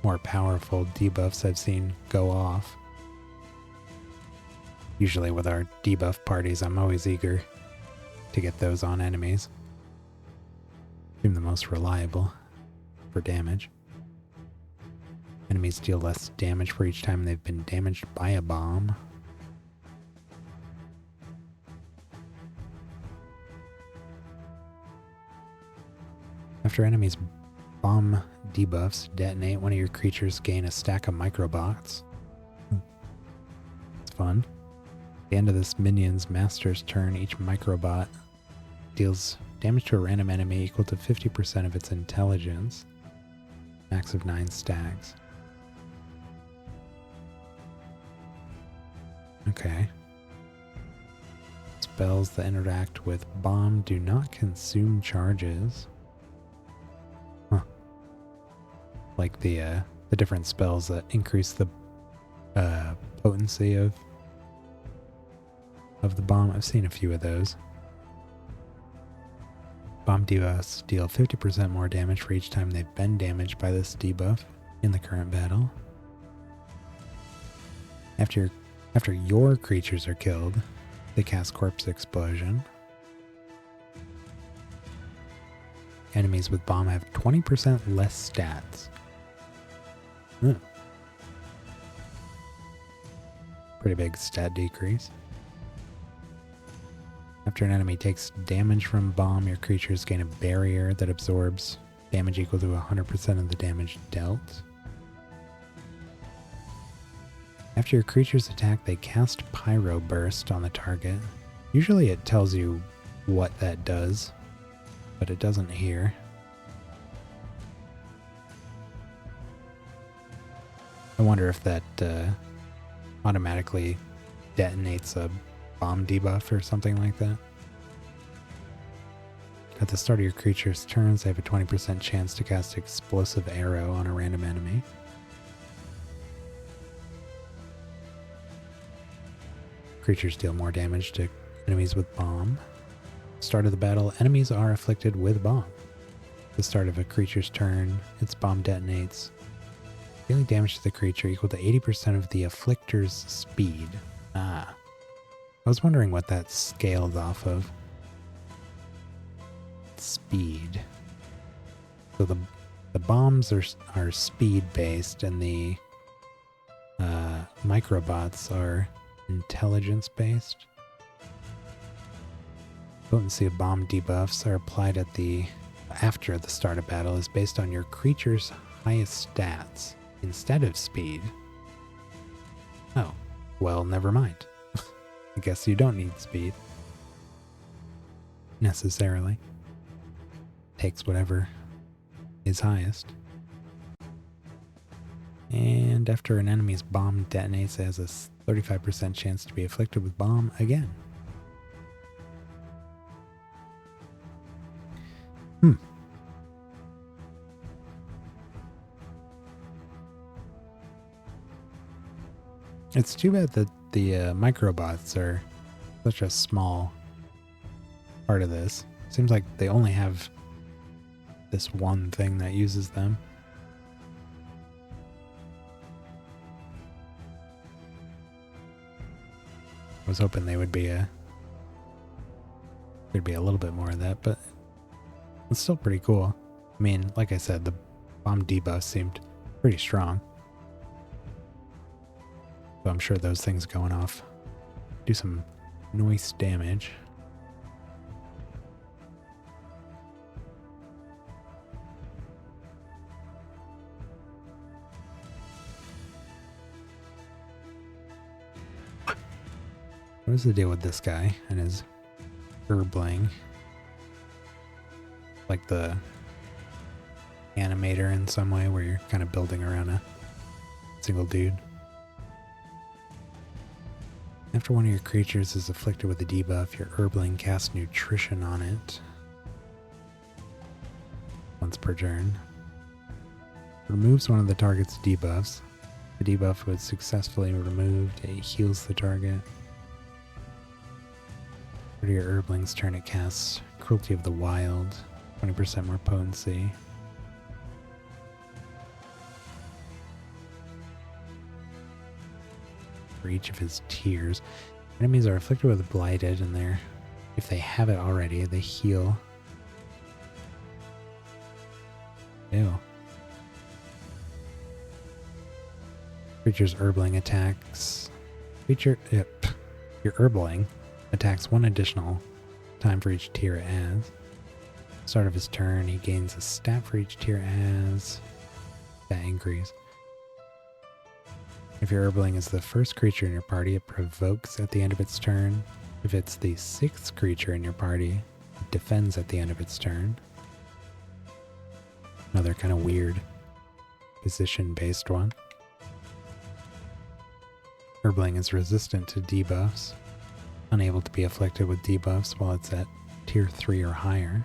more powerful debuffs I've seen go off. Usually with our debuff parties, I'm always eager to get those on enemies. Seem the most reliable for damage. Enemies deal less damage for each time they've been damaged by a bomb. After enemies bomb debuffs detonate, one of your creatures gain a stack of microbots. It's fun. At the end of this minion's master's turn, each microbot deals damage to a random enemy equal to 50% of its intelligence. Max of 9 stacks. Okay. Spells that interact with bomb do not consume charges. Huh. Like the different spells that increase the potency of the bomb. I've seen a few of those. Bomb debuffs deal 50% more damage for each time they've been damaged by this debuff in the current battle. After your creatures are killed, they cast Corpse Explosion. Enemies with bomb have 20% less stats. Pretty big stat decrease. After an enemy takes damage from bomb, your creatures gain a barrier that absorbs damage equal to 100% of the damage dealt. After your creatures attack, they cast Pyro Burst on the target. Usually it tells you what that does, but it doesn't here. I wonder if that automatically detonates a bomb debuff or something like that. At the start of your creature's turns, they have a 20% chance to cast Explosive Arrow on a random enemy. Creatures deal more damage to enemies with bomb. Start of the battle, enemies are afflicted with bomb. At the start of a creature's turn, its bomb detonates. Dealing damage to the creature equal to 80% of the afflictor's speed. Ah. I was wondering what that scaled off of. Speed. So the bombs are speed based and the microbots are intelligence based. Potency of bomb debuffs are applied after the start of battle is based on your creature's highest stats instead of speed. Oh, well, never mind. I guess you don't need speed necessarily. Takes whatever is highest. And after an enemy's bomb detonates, it has a 35% chance to be afflicted with bomb again. It's too bad that the microbots are such a small part of this. Seems like they only have this one thing that uses them. I was hoping there'd be a little bit more of that, but it's still pretty cool. I mean, like I said, the bomb debuff seemed pretty strong. So I'm sure those things going off do some noise damage. What is the deal with this guy and his Herbling? Like the animator in some way where you're kind of building around a single dude. After one of your creatures is afflicted with a debuff, your Herbling casts Nutrition on it once per turn. Removes one of the target's debuffs. The debuff was successfully removed. It heals the target. After your Herbling's turn, it casts Cruelty of the Wild, 20% more potency. For each of his tiers. Enemies are afflicted with Blighted, and if they have it already, they heal. Ew. Creature's Herbling attacks. Your Herbling attacks one additional time for each tier it has. Start of his turn, he gains a stat for each tier it has. That increase. If your Herbling is the first creature in your party, it provokes at the end of its turn. If it's the sixth creature in your party, it defends at the end of its turn. Another kind of weird position-based one. Herbling is resistant to debuffs, unable to be afflicted with debuffs while it's at tier 3 or higher.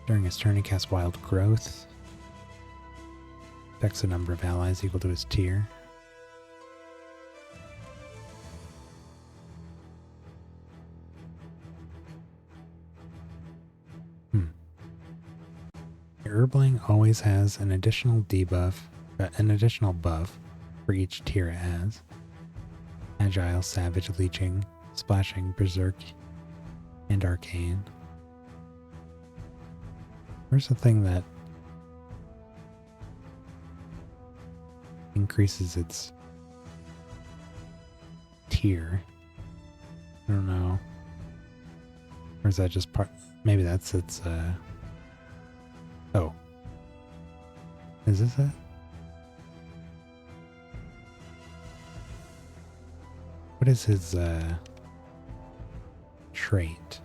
During his turn, he casts Wild Growth. Affects a number of allies equal to his tier. Your Herbling always has an additional buff for each tier it has. Agile, Savage, Leeching, Splashing, Berserk, and Arcane. Where's the thing that increases its tier? I don't know. Or is that just part? Maybe that's its, oh. Is this it? What is his, trait?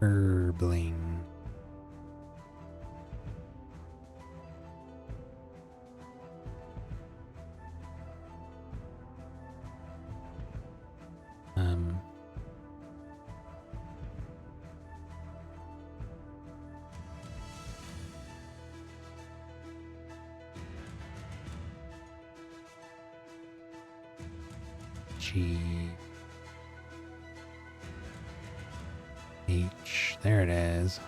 Herbling. G H, there it is.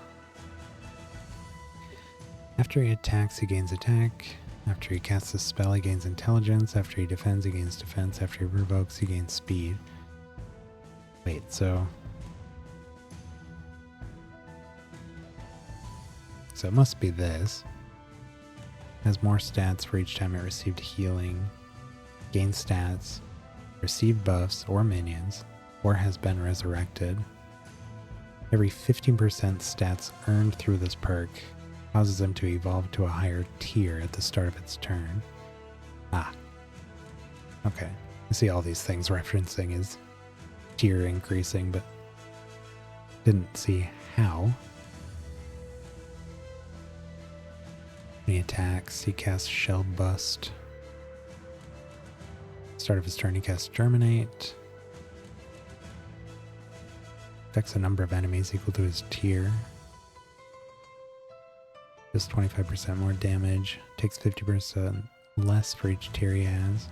After he attacks, he gains attack. After he casts a spell, he gains intelligence. After he defends, he gains defense. After he revokes, he gains speed. Wait, so it must be this. Has more stats for each time it received healing, gains stats, received buffs or minions, or has been resurrected. Every 15% stats earned through this perk causes them to evolve to a higher tier at the start of its turn. Ah. Okay. I see all these things referencing his tier increasing, but didn't see how. When he attacks, he casts Shell Bust. Start of his turn, he casts Germinate. Affects a number of enemies equal to his tier. Does 25% more damage. Takes 50% less for each tier he has.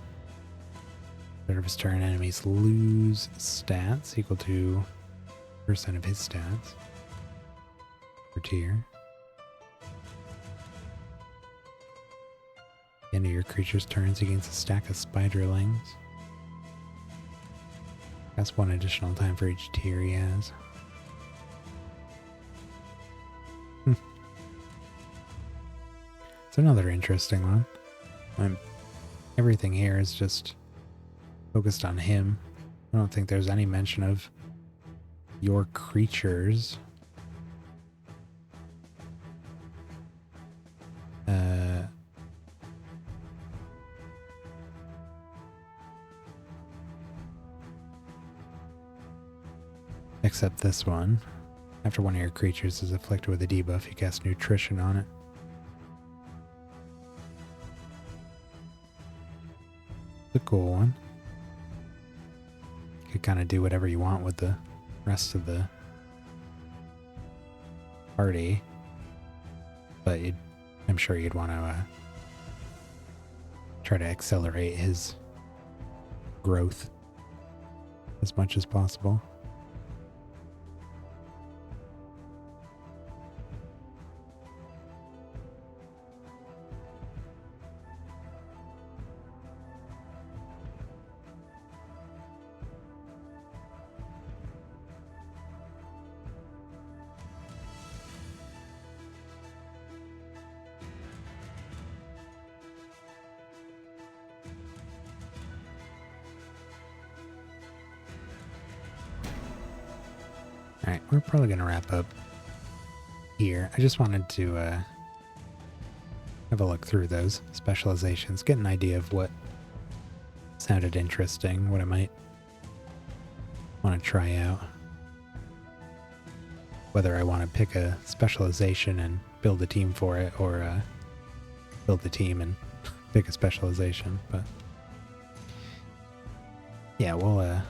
Start of his turn, enemies lose stats equal to % of his stats per tier. End of your creature's turns against a stack of spiderlings. That's one additional time for each tier he has. It's another interesting one. Everything here is just focused on him. I don't think there's any mention of your creatures. Except this one. After one of your creatures is afflicted with a debuff, you cast Nutrition on it. It's a cool one. You could kind of do whatever you want with the rest of the party. But I'm sure you'd want to try to accelerate his growth as much as possible. Alright, we're probably going to wrap up here. I just wanted to have a look through those specializations, get an idea of what sounded interesting, what I might want to try out. Whether I want to pick a specialization and build a team for it, or build the team and pick a specialization. But yeah, we'll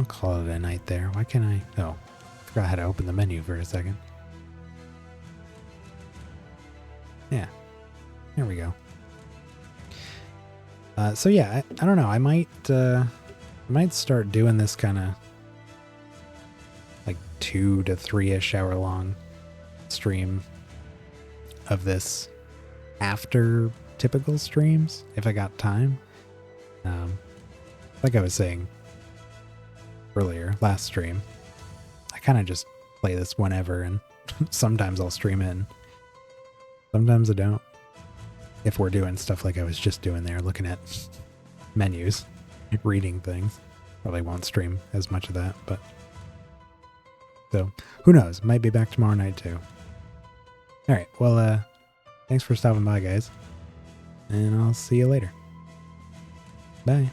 call it a night there. Why can't I? Oh, forgot how to open the menu for a second. Yeah, there we go. So yeah, I don't know. I might start doing this kind of like 2 to 3-ish hour long stream of this after typical streams if I got time. Like I was saying earlier, last stream, I kind of just play this whenever, and sometimes I'll stream it and sometimes I don't. If we're doing stuff like I was just doing there, looking at menus, reading things. Probably won't stream as much of that, but so who knows? Might be back tomorrow night too. All right. Well, thanks for stopping by, guys, and I'll see you later. Bye.